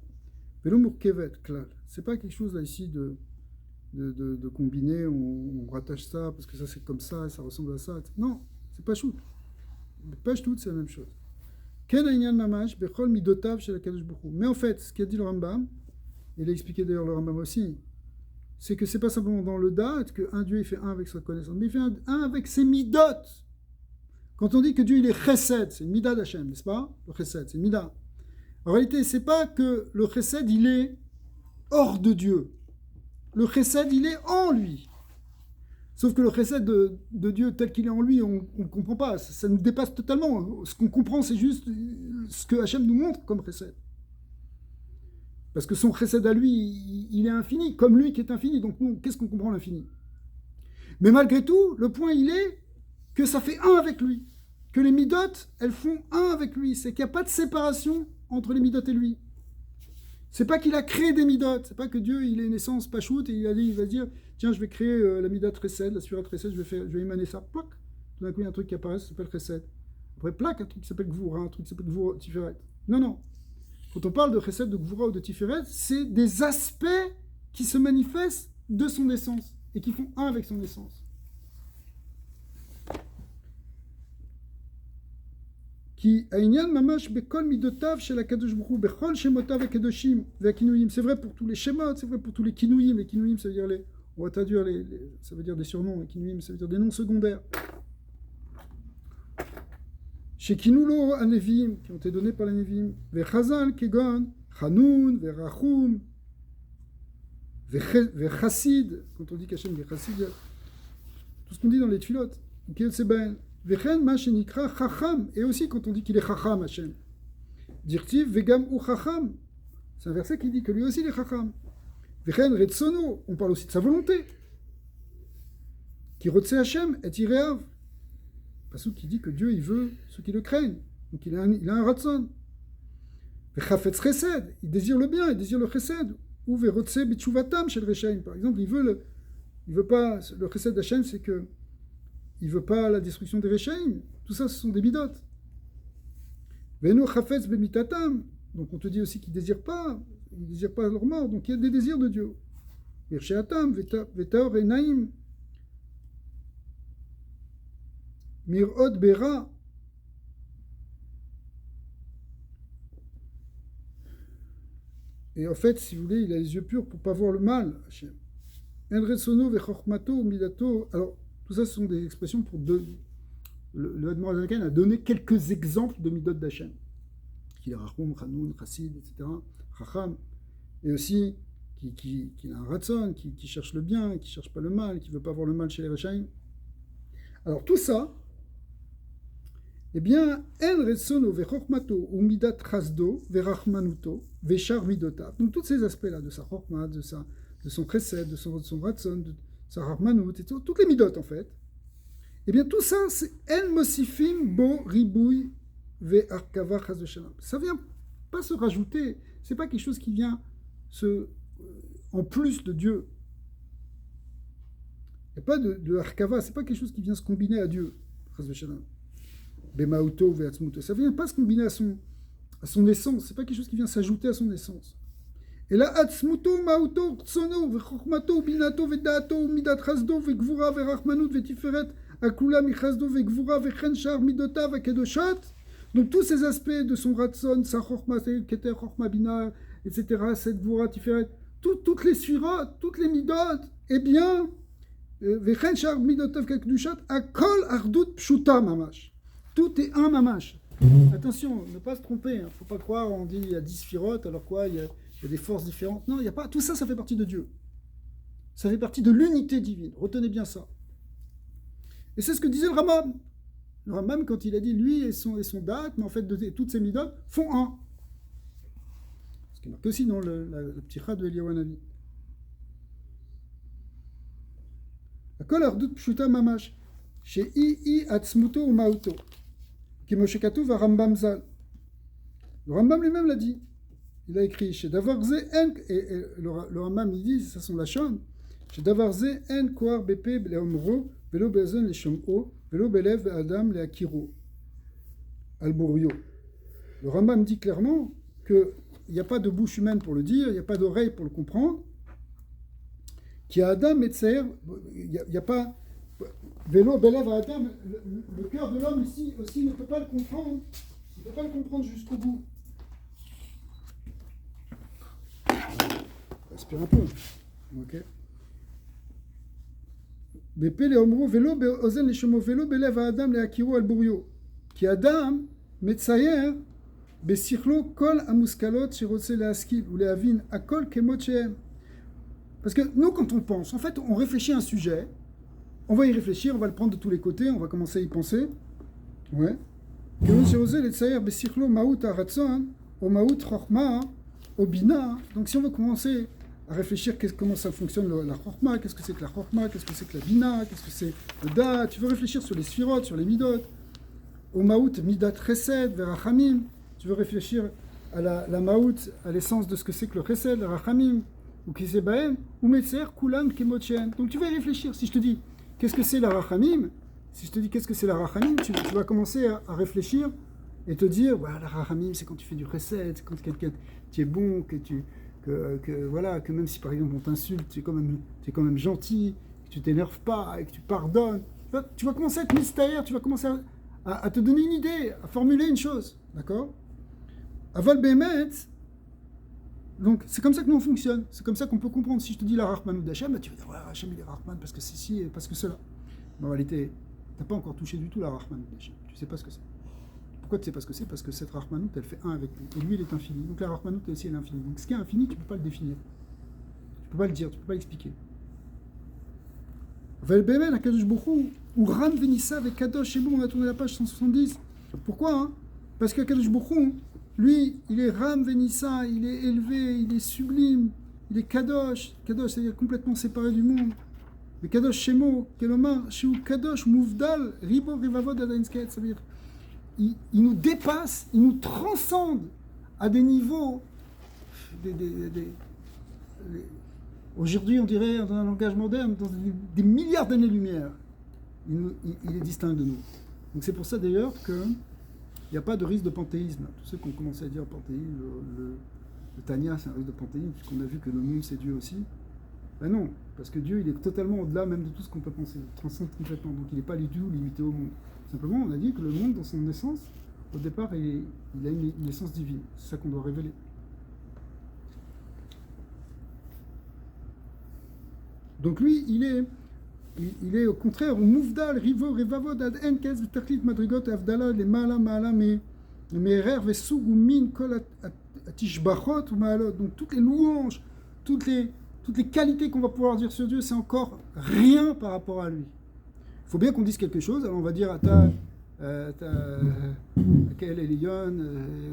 Velo Murkevet, Klal. C'est pas quelque chose là ici de combiner, on rattache ça parce que ça c'est comme ça, ça ressemble à ça. Non, c'est Pashut. Pashut, c'est la même chose. Mais en fait, ce qu'a dit le Rambam, il a expliqué d'ailleurs le Rambam aussi, c'est que c'est pas simplement dans le Da'at qu'un Dieu il fait un avec sa connaissance, mais il fait un avec ses midot. Quand on dit que Dieu il est chesed, c'est une mida d'Hachem, n'est-ce pas? Le chesed, c'est une mida. En réalité, c'est pas que le chesed il est hors de Dieu. Le chesed il est en lui. Sauf que le chesed de Dieu tel qu'il est en lui, on ne comprend pas. Ça nous dépasse totalement. Ce qu'on comprend, c'est juste ce que Hachem nous montre comme chesed. Parce que son chesed à lui, il est infini, comme lui qui est infini. Donc nous, qu'est-ce qu'on comprend l'infini? Mais malgré tout, le point il est que ça fait un avec lui. Que les midot, elles font un avec lui. C'est qu'il n'y a pas de séparation entre les midot et lui. C'est pas qu'il a créé des midot, c'est pas que Dieu il est naissance pachout et il va dire tiens je vais créer la midat chesed, la surat chesed, je vais émaner ça, plac. Tout d'un coup il y a un truc qui apparaît, ça s'appelle chesed. Après plac, un truc qui s'appelle gvura, un truc qui s'appelle gvura, tiferet. Non. Quand on parle de chesed, de gvura ou de tiferet, c'est des aspects qui se manifestent de son essence et qui font un avec son essence. Qui העניין ממש בכל מידותיו של הקדוש ברוך הוא, בכל שמותיו הקדושים והכינויים. C'est vrai pour tous les shemot, c'est vrai pour tous les kinouim. Les kinouim, ça veut dire on va traduire ça veut dire des surnoms. Les kinouim, ça veut dire des noms secondaires. Chez Kinulo Anevim, qui ont été donnés par les Nevim, Vechazal Kegon, Hanoun, Verachum, Vechassid, quand on dit qu'Hachem est Chassid, tout ce qu'on dit dans les tfilotes, c'est ben. Vechen ma shenikra chacham, et aussi quand on dit qu'il est chacham Hachem. Dirtiv vegam u chacham, c'est un verset qui dit que lui aussi il est chacham. Vechen retsono, on parle aussi de sa volonté. Qui rotse Hachem et ireav. Parce qui dit que Dieu il veut ceux qui le craignent. Donc il a un ratson. Vechafetz chesed, il désire le bien, il désire le chesed. Ou verotse bitshuvatam shel reshaim. Par exemple, il veut pas le chesed d'Hachem, c'est que il ne veut pas la destruction des Réchaïm. Tout ça, ce sont des midot. Veno chafetz bemitatam. Donc on te dit aussi qu'ils ne désirent pas leur mort. Donc il y a des désirs de Dieu. Versheatam, vetaor enaim. Mirod bera. Et en fait, si vous voulez, il a les yeux purs pour ne pas voir le mal. En retsono vechormato midato. Alors, tout ça, ce sont des expressions pour le Admor Azaken a donné quelques exemples de Midot d'Hachem. Qu'il est Rachum, Chanoun, Chassid, etc. Chacham. Et aussi qu'il a un Ratson, qui cherche le bien, qui ne cherche pas le mal, qui ne veut pas voir le mal chez les Rechaim. Alors tout ça, eh bien, En Retsono Vechormato ou Midat Chasdo Verachmanuto Vechar Midota. Donc tous ces aspects-là, de sa Chorma, de son Chesed, de son Ratson, de sa Rachmanut, et toutes les Midot en fait, eh bien tout ça, c'est En Mosifim Bo Ribouy Ve'arkava Chas de Shalom. Ça vient pas se rajouter, c'est pas quelque chose qui vient en plus de Dieu. Il n'y a pas de Arkava, c'est pas quelque chose qui vient se combiner à Dieu. Chas de Shalom. Bemauto ve'atzmuto. Ça ne vient pas se combiner à son essence, c'est pas quelque chose qui vient s'ajouter à son essence. Et là, atzmuto, mauto, tsono, vechokmato, binato, vedato, midat chasdo, vegvura, verachmanut, vetiferet, akula, michasdo, vegvura, vechenchar, midota, vekedoshot. Donc tous ces aspects de son ratson, sa chokma, keter, chokma, bina, etc., cette gvura, tiferet, toutes les sphirot, toutes les midot, eh bien, vechenchar, midota, vekedoshot, akol, ardut, pshuta, mamash. Tout est un mamash. Attention, ne pas se tromper. Il ne faut pas croire, on dit il y a 10 sphirotes, alors quoi, il y a des forces différentes. Non, il n'y a pas. Tout ça, ça fait partie de Dieu. Ça fait partie de l'unité divine. Retenez bien ça. Et c'est ce que disait le Rambam. Le Rambam, quand il a dit lui et son date, mais en fait, toutes ces midot font un. Ce qui marque aussi dans le petit rat de Eliyahu Hanavi. Akol ardut pshuta mamash. Chez I atzmuto ou mauto. Kimoshekatu va Rambam Zal. Le Rambam lui-même l'a dit. Il a écrit chez Davarze en, et le Rambam il dit, ça sont la chon, chez Davarze en koar bepe le omro, velo bezen le shom'o, velo belev adam le akiro. Al-Bourrio. Le Rambam dit clairement qu'il n'y a pas de bouche humaine pour le dire, il n'y a pas d'oreille pour le comprendre, qu'il y a Adam et Tseir, il n'y a pas. Vélo, Belev, Adam, le cœur de l'homme ici aussi ne peut pas le comprendre. Il ne peut pas le comprendre jusqu'au bout. Respire un peu. Ok. Bepe le omro, vélo, ozen le chomo, vélo, Belev, Adam, le akiro, al-Bourrio. Qui Adam, Metsayer, Besichlo, kol amuskalot, shirotse le askil, ou le avin, akol kemot shehem. Parce que nous, quand on pense, en fait, on réfléchit à un sujet. On va y réfléchir, on va le prendre de tous les côtés, on va commencer à y penser. Ouais. Donc si on veut commencer à réfléchir comment ça fonctionne la chorma, qu'est-ce que c'est que la chorma, qu'est-ce que c'est que la bina, qu'est-ce que c'est le da, tu veux réfléchir sur les sphirot, sur les midot, au maout midat chesed, verachamim, tu veux réfléchir à la maout, à l'essence de ce que c'est que le chesed, le rachamim, ou qui c'est baem, ou metzer kulam kemochen. Donc tu vas y réfléchir. Si je te dis qu'est-ce que c'est la rachamim, si je te dis qu'est-ce que c'est la rachamim, tu vas commencer à réfléchir et te dire voilà, la rachamim c'est quand tu fais du chesed, c'est quand quelqu'un tu es bon, voilà, que même si par exemple on t'insulte, tu es quand même gentil, que tu t'énerves pas et que tu pardonnes. Tu vas commencer à être mystère, tu vas commencer à te donner une idée, à formuler une chose, d'accord? Aval behemet. Donc, c'est comme ça que nous on fonctionne. C'est comme ça qu'on peut comprendre. Si je te dis la Rahman ou d'Hachem, bah, tu vas dire, ouais, Hachem il est Rahman parce que c'est ci et parce que cela. Mais en réalité, tu n'as pas encore touché du tout la Rahman ou d'Hachem. Tu ne sais pas ce que c'est. Pourquoi tu ne sais pas ce que c'est? Parce que cette Rahmanout, elle fait un avec lui. Et lui, il est infini. Donc la Rahmanout, elle aussi, elle est infinie. Donc ce qui est infini, tu ne peux pas le définir. Tu ne peux pas le dire, tu ne peux pas l'expliquer. Velbemen, à Kadosh Bokhu, ou Ram Venissa avec Kadosh, c'est bon, on a tourné la page 170. Pourquoi hein? Parce que Kadosh Bokhu, lui, il est Ram Venissa, il est élevé, il est sublime, il est Kadosh. Kadosh, c'est-à-dire complètement séparé du monde. Mais Kadosh Shemo, Kelomar, Shiu Kadosh, Mouvdal, Ribo, Rivavod, Adainsket, ça veut dire il nous dépasse, il nous transcende à des niveaux. Aujourd'hui, on dirait, dans un langage moderne, dans des milliards d'années-lumière, il est distinct de nous. Donc c'est pour ça d'ailleurs qu'il n'y a pas de risque de panthéisme. Tous ceux qui ont commencé à dire panthéisme, le Tanya, c'est un risque de panthéisme, puisqu'on a vu que le monde, c'est Dieu aussi. Ben non, parce que Dieu, il est totalement au-delà même de tout ce qu'on peut penser. Il transcende complètement. Donc il n'est pas du tout limité au monde. Simplement, on a dit que le monde, dans son essence, au départ, il a une essence divine. C'est ça qu'on doit révéler. Donc lui, il est il est au contraire, mouvdal, rivo, revavod, ad en, kes, v'tachlit, madrigot, avdala, les mala, mala, merer, vesug, ou min, kol, atishbachot, ou maalot. Donc toutes les louanges, toutes les qualités qu'on va pouvoir dire sur Dieu, c'est encore rien par rapport à lui. Il faut bien qu'on dise quelque chose. Alors on va dire Ata Kael Elion,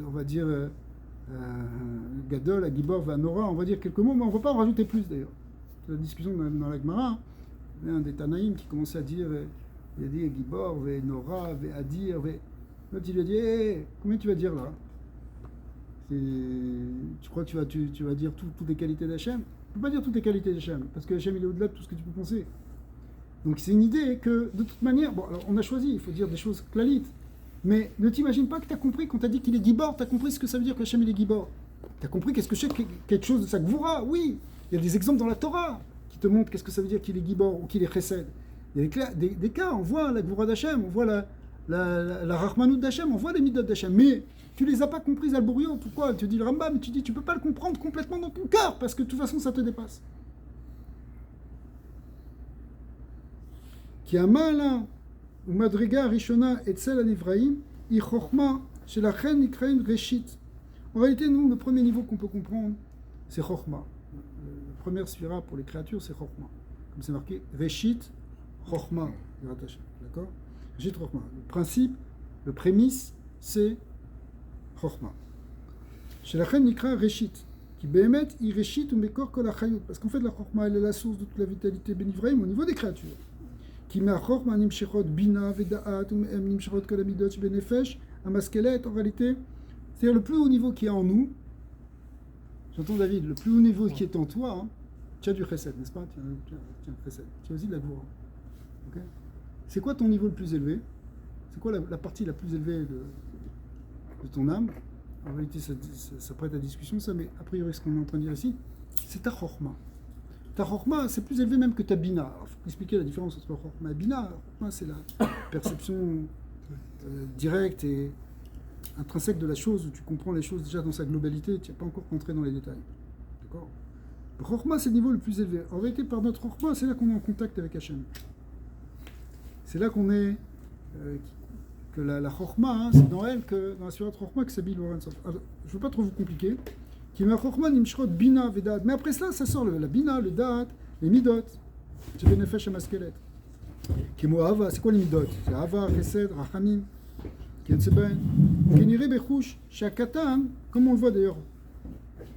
on va dire Gadol, Agibor, Vanora, on va dire quelques mots, mais on ne va pas en rajouter plus d'ailleurs. C'est la discussion dans la Gemara. Il y a un des Tanaïm qui commençait à dire, il a dit Agibor, Nora, Adir, l'autre il lui a dit hey, combien tu vas dire là? Tu crois que tu vas dire toutes les qualités d'Hachem? Tu ne peux pas dire toutes les qualités d'Hachem, parce que Hachem il est au-delà de tout ce que tu peux penser. Donc c'est une idée que, de toute manière, bon, alors on a choisi, il faut dire des choses clalites, mais ne t'imagine pas que tu as compris, quand tu as dit qu'il est Gibor, tu as compris ce que ça veut dire que Hachem il est Gibor. Tu as compris qu'est-ce que c'est quelque chose de sa Gvura, oui. Il y a des exemples dans la Torah qui te montrent qu'est-ce que ça veut dire qu'il est Gibor ou qu'il est Chesed. Il y a des cas, on voit la Gvura d'Hachem, on voit la Rachmanout d'Hachem, on voit les Midot d'Hachem, mais tu les as pas comprises, Al-Bourriot, pourquoi? Tu dis le Rambam, mais tu dis tu peux pas le comprendre complètement dans ton cœur, parce que de toute façon ça te dépasse. Qui a mal ou madriga rishona etzel anivraim i chokhma shelachen nikrain reshit. En réalité, nous, le premier niveau qu'on peut comprendre, c'est chokhma. La première sphira pour les créatures, c'est chokhma. Comme c'est marqué, reshit chokhma. D'accord? Reshit chokhma. Le principe, le prémisse, c'est chokhma. Shelachen nikra reshit. Qui behemet i reshit ou mekor kol achayut. Parce qu'en fait, la chokhma, elle est la source de toute la vitalité bénivraim au niveau des créatures. Qui מהחוכמה נמשכות בינה ודעת ומהם נמשכות כל המידות שבנפש, המשכלת, en réalité, c'est-à-dire le plus haut niveau qui est en nous. J'entends David, le plus haut niveau qui est en toi, hein, tu as du chesed, n'est-ce pas? Tu as chesed. Tu as aussi de la gloire. Okay? C'est quoi ton niveau le plus élevé? C'est quoi la partie la plus élevée de ton âme? En réalité, ça prête à discussion, ça, mais a priori, ce qu'on est en train de dire ici, c'est ta chorma. Ta chorma, c'est plus élevé même que ta bina. Il faut expliquer la différence entre chorma et bina. Chorma, c'est la perception directe et intrinsèque de la chose, où tu comprends les choses déjà dans sa globalité, tu n'es pas encore rentré dans les détails. D'accord? Le chorma, c'est le niveau le plus élevé. En réalité, par notre chorma, c'est là qu'on est en contact avec Hachem. C'est là qu'on est... que la chorma, hein, c'est dans elle, dans la surat chorma, que s'habille Lorenz. Je ne veux pas trop vous compliquer. Qui met chorma nimshrot bina vedat. Mais après cela, ça sort la bina, le dat, les midot. C'est le nefesh hamaskelet. Qui est ava, c'est quoi les midot? C'est ava, chesed, rachamim. Qui est tseben. Qui nire bechouch, shakatan, comme on le voit d'ailleurs,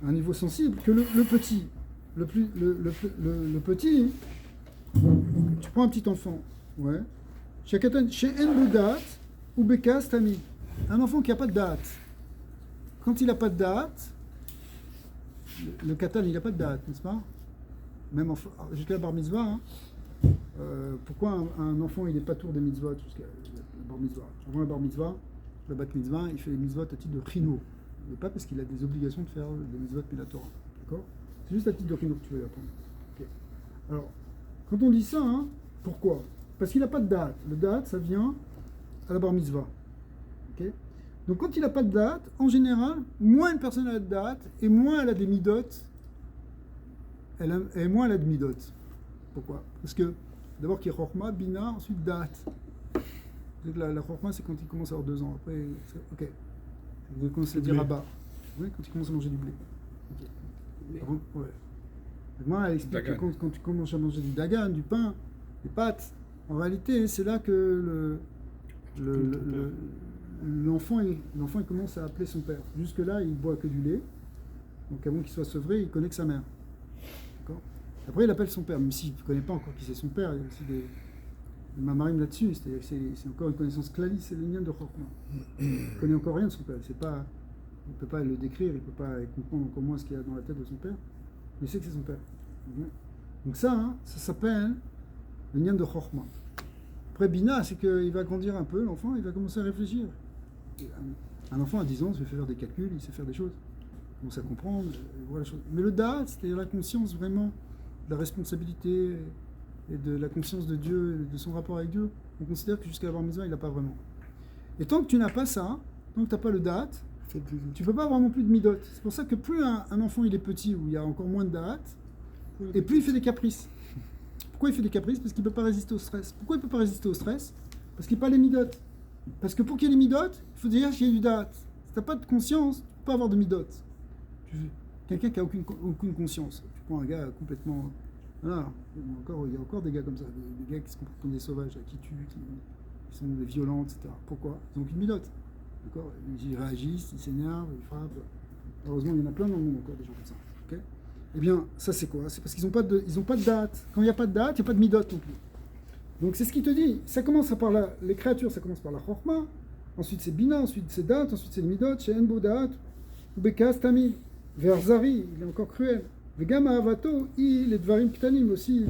à un niveau sensible, que le petit, le petit, tu prends un petit enfant, ouais. Shakatan, she'en le dat, ou bekas tami. Un enfant qui n'a pas de date. Quand il n'a pas de date, le katan, il n'a pas de date, n'est-ce pas? Même jusqu'à la bar mitzvah. Hein. Pourquoi un enfant il n'est pas tour des mitzvot jusqu'à la bar mitzvah? Avant la bar mitzvah, le bat mitzvah, il fait les mitzvot à titre de chino. Mais pas parce qu'il a des obligations de faire des mitzvot de la Torah. D'accord? C'est juste à titre de chino que tu vas y apprendre. Okay. Alors, quand on dit ça, hein, pourquoi? Parce qu'il n'a pas de date. Le date, ça vient à la bar mitzvah. Okay? Donc quand il n'a pas de date, en général, moins une personne a de date, et moins elle a des midot, et moins elle a de midot. Pourquoi? Parce que d'abord qu'il y a chorma, bina, ensuite date. La chorma, c'est quand il commence à avoir 2 ans. Après, ok. Il commence à dire rabat. Oui, quand il commence à manger du blé. Okay. Avant, ouais. Moi, elle explique que quand tu commences à manger du dagan, du pain, des pâtes, en réalité, c'est là que l'enfant il commence à appeler son père. Jusque-là, il boit que du lait. Donc avant qu'il soit sevré, il connaît que sa mère. D'accord? Après, il appelle son père, même s'il ne connaît pas encore qui c'est son père. Il y a aussi des mamarim là-dessus. C'est encore une connaissance clalie, c'est le lien de Chokma. Il ne connaît encore rien de son père. Il ne peut pas le décrire, il ne peut pas comprendre encore moins ce qu'il y a dans la tête de son père. Mais il sait que c'est son père. Donc ça, hein, ça s'appelle le lien de Chokma. Après, Bina, c'est qu'il va grandir un peu, l'enfant, il va commencer à réfléchir. Un enfant à 10 ans, il sait faire des calculs, il sait faire des choses, il commence à comprendre, il voit les choses. Mais le Da'at, c'est-à-dire la conscience vraiment de la responsabilité et de la conscience de Dieu, de son rapport avec Dieu, on considère que jusqu'à la bar mitzvah, il n'a pas vraiment. Et tant que tu n'as pas ça, tant que tu n'as pas le Da'at, tu ne peux pas avoir non plus de midot. C'est pour ça que plus un enfant il est petit, où il y a encore moins de Da'at, et plus il fait des caprices. Pourquoi il fait des caprices? Parce qu'il ne peut pas résister au stress. Pourquoi il ne peut pas résister au stress? Parce qu'il n'a pas les midotes. Parce que pour qu'il y ait les midotes, il faut dire qu'il y a du date. Si tu n'as pas de conscience, tu ne peux pas avoir de midotes. Quelqu'un qui n'a aucune conscience. Tu prends un gars complètement... Voilà. Il y a encore des gars comme ça, des gars qui se comportent comme des sauvages, qui tuent, qui sont violents, etc. Pourquoi? Ils n'ont aucune midote. D'accord? Ils réagissent, ils s'énervent, ils frappent. Heureusement, il y en a plein dans le monde encore, des gens comme ça. Okay? Eh bien, ça c'est quoi? C'est parce qu'ils n'ont pas de date. Quand il n'y a pas de date, il n'y a pas de midote non plus. Donc c'est ce qu'il te dit. Ça commence par les créatures, ça commence par la chorma, ensuite c'est bina, ensuite c'est date, ensuite c'est le midot, chez enbo date, ou bekas tamil, verzari, il est encore cruel. Vegam avato, il est dvarim ktanim aussi.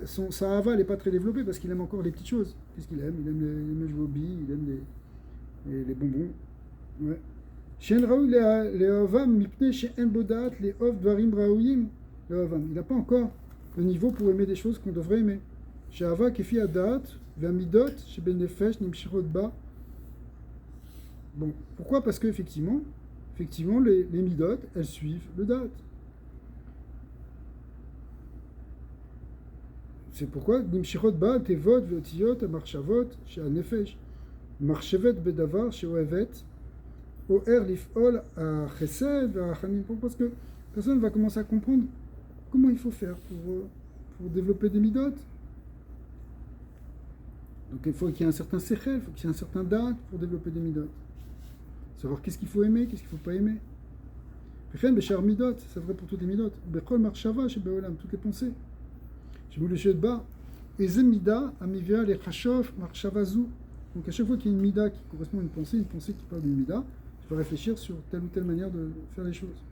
Sa hava n'est pas très développée parce qu'il aime encore les petites choses. Qu'est-ce qu'il aime? Il aime les jouets au billes, il aime les bonbons. Ouais. Shen raoui les ovam mipne chez enbo date, les ov dvarim raouim, les ovam. Il n'a pas encore le niveau pour aimer des choses qu'on devrait aimer. Chez Ava, Kefi Adat, Vamidot, chez Benefesh, Nimshirot Ba. Bon, pourquoi? Parce qu'effectivement, les Midot, elles suivent le Dat. C'est pourquoi Nimshirot Ba, Tevot, Votiyot, Marchavot, chez Anefesh, Marchevet Bedavar, chez Oevet, Oer Lifol, à Chesed, à Chanim. Parce que personne va commencer à comprendre comment il faut faire pour développer des Midot. Donc il faut qu'il y ait un certain sechel, il faut qu'il y ait un certain date pour développer des midot. Savoir qu'est-ce qu'il faut aimer, qu'est-ce qu'il ne faut pas aimer. Pechen bechar midot, c'est vrai pour toutes les midot. Bechol marshava chez Beolam, toutes les pensées. Chez Bouleshet Ba, Eze mida amivia le chashov marshavazu. Donc à chaque fois qu'il y a une mida qui correspond à une pensée qui parle d'une mida, tu vas réfléchir sur telle ou telle manière de faire les choses.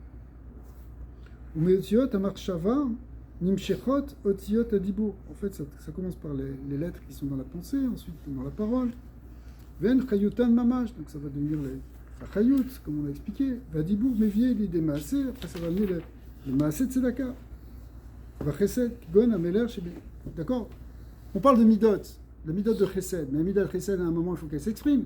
Ou meotiot marshava. Nimshechot, Otiot, Adibur. En fait, ça commence par les lettres qui sont dans la pensée, ensuite dans la parole. Ven Chayutan Mamash, donc ça va devenir la Chayut, comme on l'a expliqué. Vadibur, Mevier, l'idée Maasé, après ça va venir le Maasé de Tzedaka. Va Chesed, Kigon, Ameler, d'accord? On parle de Midot, la Midot de Chesed, mais la Midot de Chesed, à un moment, il faut qu'elle s'exprime.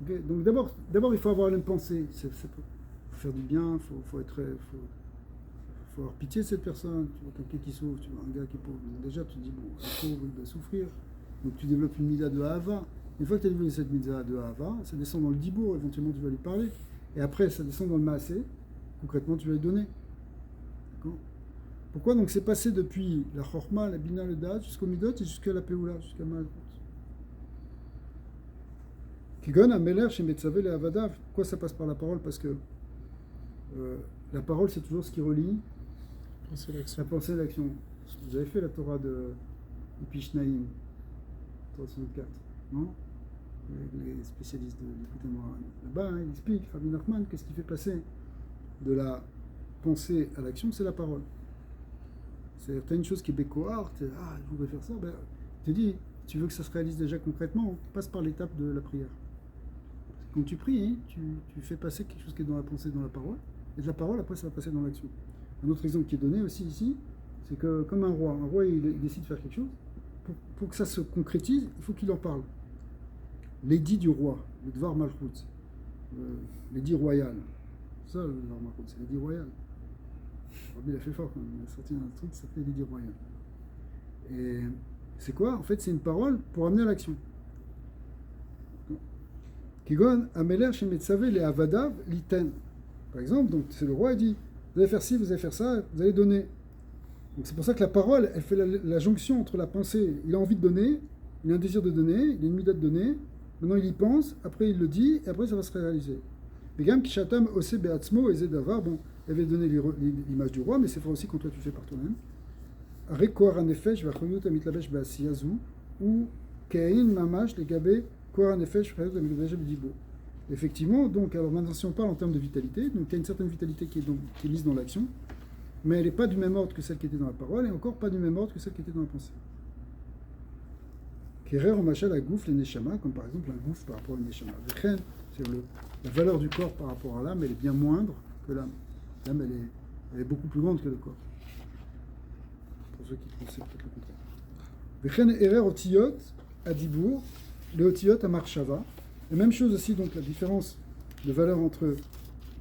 Okay? Donc d'abord, il faut avoir une pensée. Il faut faire du bien, il faut avoir pitié de cette personne. Tu vois quelqu'un qui souffre, tu vois un gars qui est pauvre. Donc déjà, tu te dis, bon, il est pauvre, il va souffrir. Donc tu développes une mida de Ahava. Une fois que tu as développé cette mida de Ahava, ça descend dans le dibour, éventuellement tu vas lui parler. Et après, ça descend dans le maasé. Concrètement, tu vas lui donner. D'accord? Pourquoi? Donc c'est passé depuis la chorma, la bina, le dad, jusqu'au midot et jusqu'à la peoula, jusqu'à malchut. Kigon, ameler, chez Metzavé, les avadav. Pourquoi ça passe par la parole? Parce que la parole, c'est toujours ce qui relie la pensée et l'action. Vous avez fait la Torah de Pishnaïm, 304, non? Les spécialistes de l'écoute là-bas, ils expliquent, Rabbi Nachman, qu'est-ce qui fait passer de la pensée à l'action? C'est la parole. C'est une chose qui est bécoar, je voudrais faire ça, ben, tu te dis, tu veux que ça se réalise déjà concrètement, passe par l'étape de la prière. Quand tu pries, tu fais passer quelque chose qui est dans la pensée, dans la parole, et de la parole, après ça va passer dans l'action. Un autre exemple qui est donné aussi ici, c'est que comme un roi il décide de faire quelque chose, pour que ça se concrétise, il faut qu'il en parle. L'édit du roi, le Dvar Malchut, l'édit royal. Ça, le Dvar Malchut, c'est l'édit royal. Rabbi, il a fait fort quand même, il a sorti un truc qui s'appelait l'édit royal. Et c'est quoi? En fait, c'est une parole pour amener à l'action. Kigon, Ameler, Shemetzavé, les Avadav, l'Iten. Par exemple, donc c'est le roi, il dit, vous allez faire ci, vous allez faire ça, vous allez donner. Donc c'est pour ça que la parole, elle fait la jonction entre la pensée. Il a envie de donner, il a un désir de donner, il a une mida de donner. Maintenant il y pense, après il le dit, et après ça va se réaliser. Begam kishatam ose beatzmo eze davar. Bon, il avait donné l'image du roi, mais c'est vrai aussi quand toi tu fais par toi-même. Rekoar anefesh vachonut amitlabesh beasiyazu ou kein mamash legabe koar anefesh vachonut amitlabesh bedibo. Effectivement, donc, alors maintenant si on parle en termes de vitalité, donc il y a une certaine vitalité qui est mise dans l'action, mais elle n'est pas du même ordre que celle qui était dans la parole, et encore pas du même ordre que celle qui était dans la pensée. Kerer en machal à gouffre les neshama, comme par exemple un gouffre par rapport à une neshama. C'est la valeur du corps par rapport à l'âme, elle est bien moindre que l'âme. L'âme, elle est beaucoup plus grande que le corps. Pour ceux qui pensent peut-être le contraire. Vechen erer otiyot à dibour, le otiyot à marshava. La même chose aussi, donc la différence de valeur entre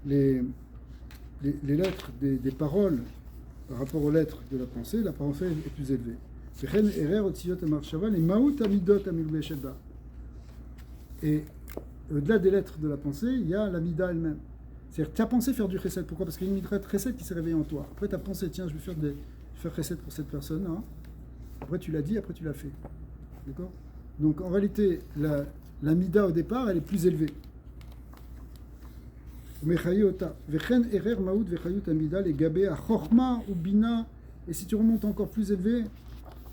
les lettres des paroles par rapport aux lettres de la pensée est plus élevée. Vechen erer otziyot amarshava, les maout amidot amilubeshet ba. Et au-delà des lettres de la pensée, il y a la mida elle-même. C'est-à-dire, tu as pensé faire du chesed. Pourquoi? Parce qu'il y a une midra de chesed qui s'est réveillée en toi. Après, tu as pensé, tiens, je vais faire chesed pour cette personne. Hein. Après, tu l'as dit, après, tu l'as fait. D'accord? Donc, en réalité, la mida au départ, elle est plus élevée. Mechayota. Vechen erer maout vechayot amida, les gabé à chorma ou bina. Et si tu remontes encore plus élevé,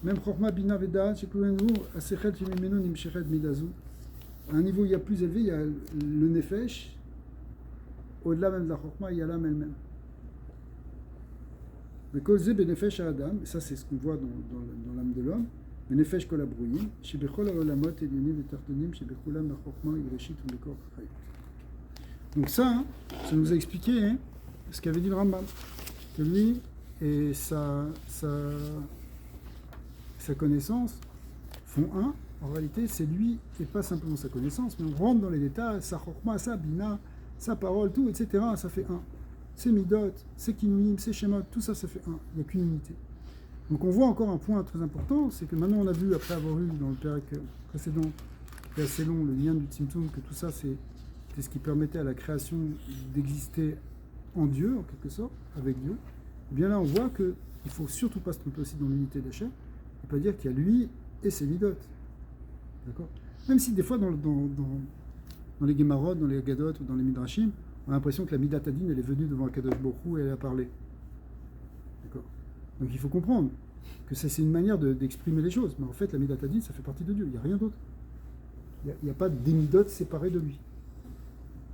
même chorma, bina, veda, shekulenu, asechel, shemimenu, nimshechet, midazu. À un niveau où il y a plus élevé, il y a le nefesh. Au-delà même de la chorma, il y a l'âme elle-même. Le kolze benefesh à Adam, ça c'est ce qu'on voit dans l'âme de l'homme. Benefesh kol abrouim, shebechol haolamot elyonim vetartonim, shebechulam lachorma yireshit ulekor chayim. Donc ça nous a expliqué ce qu'avait dit le Rambam, que lui et sa connaissance font un. En réalité, c'est lui et pas simplement sa connaissance, mais on rentre dans les détails, sa chorma, sa bina, sa parole, tout, etc. Ça fait un. C'est midot, c'est kinuim, c'est shemot, tout ça, ça fait un. Il n'y a qu'une unité. Donc on voit encore un point très important, c'est que maintenant on a vu, après avoir vu dans le pérec précédent, qui est assez long, le lien du Tzimtzum, que tout ça c'est ce qui permettait à la création d'exister en Dieu, en quelque sorte, avec Dieu. Et bien là on voit qu'il ne faut surtout pas se tromper aussi dans l'unité d'Hachem, et pas dire qu'il y a lui et ses midot. D'accord? Même si des fois dans les Gemarot, dans les Gadot ou dans les Midrashim, on a l'impression que la Midat Adin elle est venue devant Akadosh Baruch Hu et elle a parlé. D'accord? Donc il faut comprendre que c'est une manière d'exprimer les choses. Mais en fait, la Midat Adin, ça fait partie de Dieu. Il n'y a rien d'autre. Il n'y a pas des Midot séparés de lui.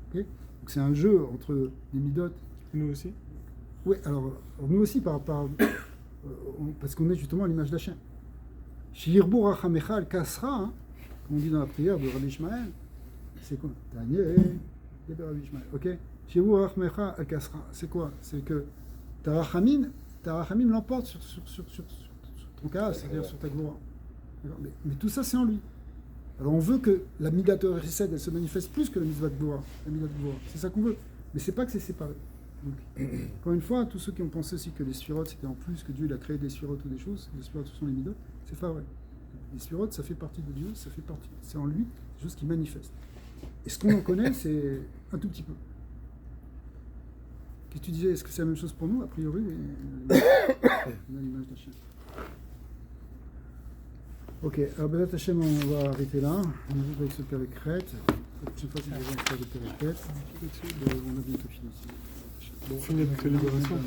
Okay? Donc c'est un jeu entre les Midot. Nous aussi? Oui, alors nous aussi, parce qu'on est justement à l'image d'Hachem. Shirbu Rachamecha al-Kasra, comme on dit dans la prière de Rabbi Ishmael, c'est quoi? Rabbi Ishmael, ok? Shirbu Rachamecha al-Kasra, c'est quoi? C'est que ta Rachamim l'emporte sur ton cas, c'est-à-dire sur ta gloire. Mais tout ça, c'est en lui. Alors on veut que la Midat Chesed, elle se manifeste plus que la Mitzvah de gloire. C'est ça qu'on veut. Mais c'est pas que c'est séparé. Donc, encore une fois, tous ceux qui ont pensé aussi que les sphirotes c'était en plus, que Dieu il a créé des sphirotes ou des choses, les sphirotes ce sont les midot, c'est pas vrai. Les sphirotes ça fait partie de Dieu, c'est en lui, c'est des choses qui manifestent. Et ce qu'on en connaît, c'est un tout petit peu. Qu'est-ce que tu disais? Est-ce que c'est la même chose pour nous? A priori, on a l'image d'Hachem. Ok, alors Bezat Hachem, on va arrêter là. On arrive avec ce père crête. La prochaine fois, c'est déjà une fois de père crête. On a bientôt fini. Bon, fini avec la libération.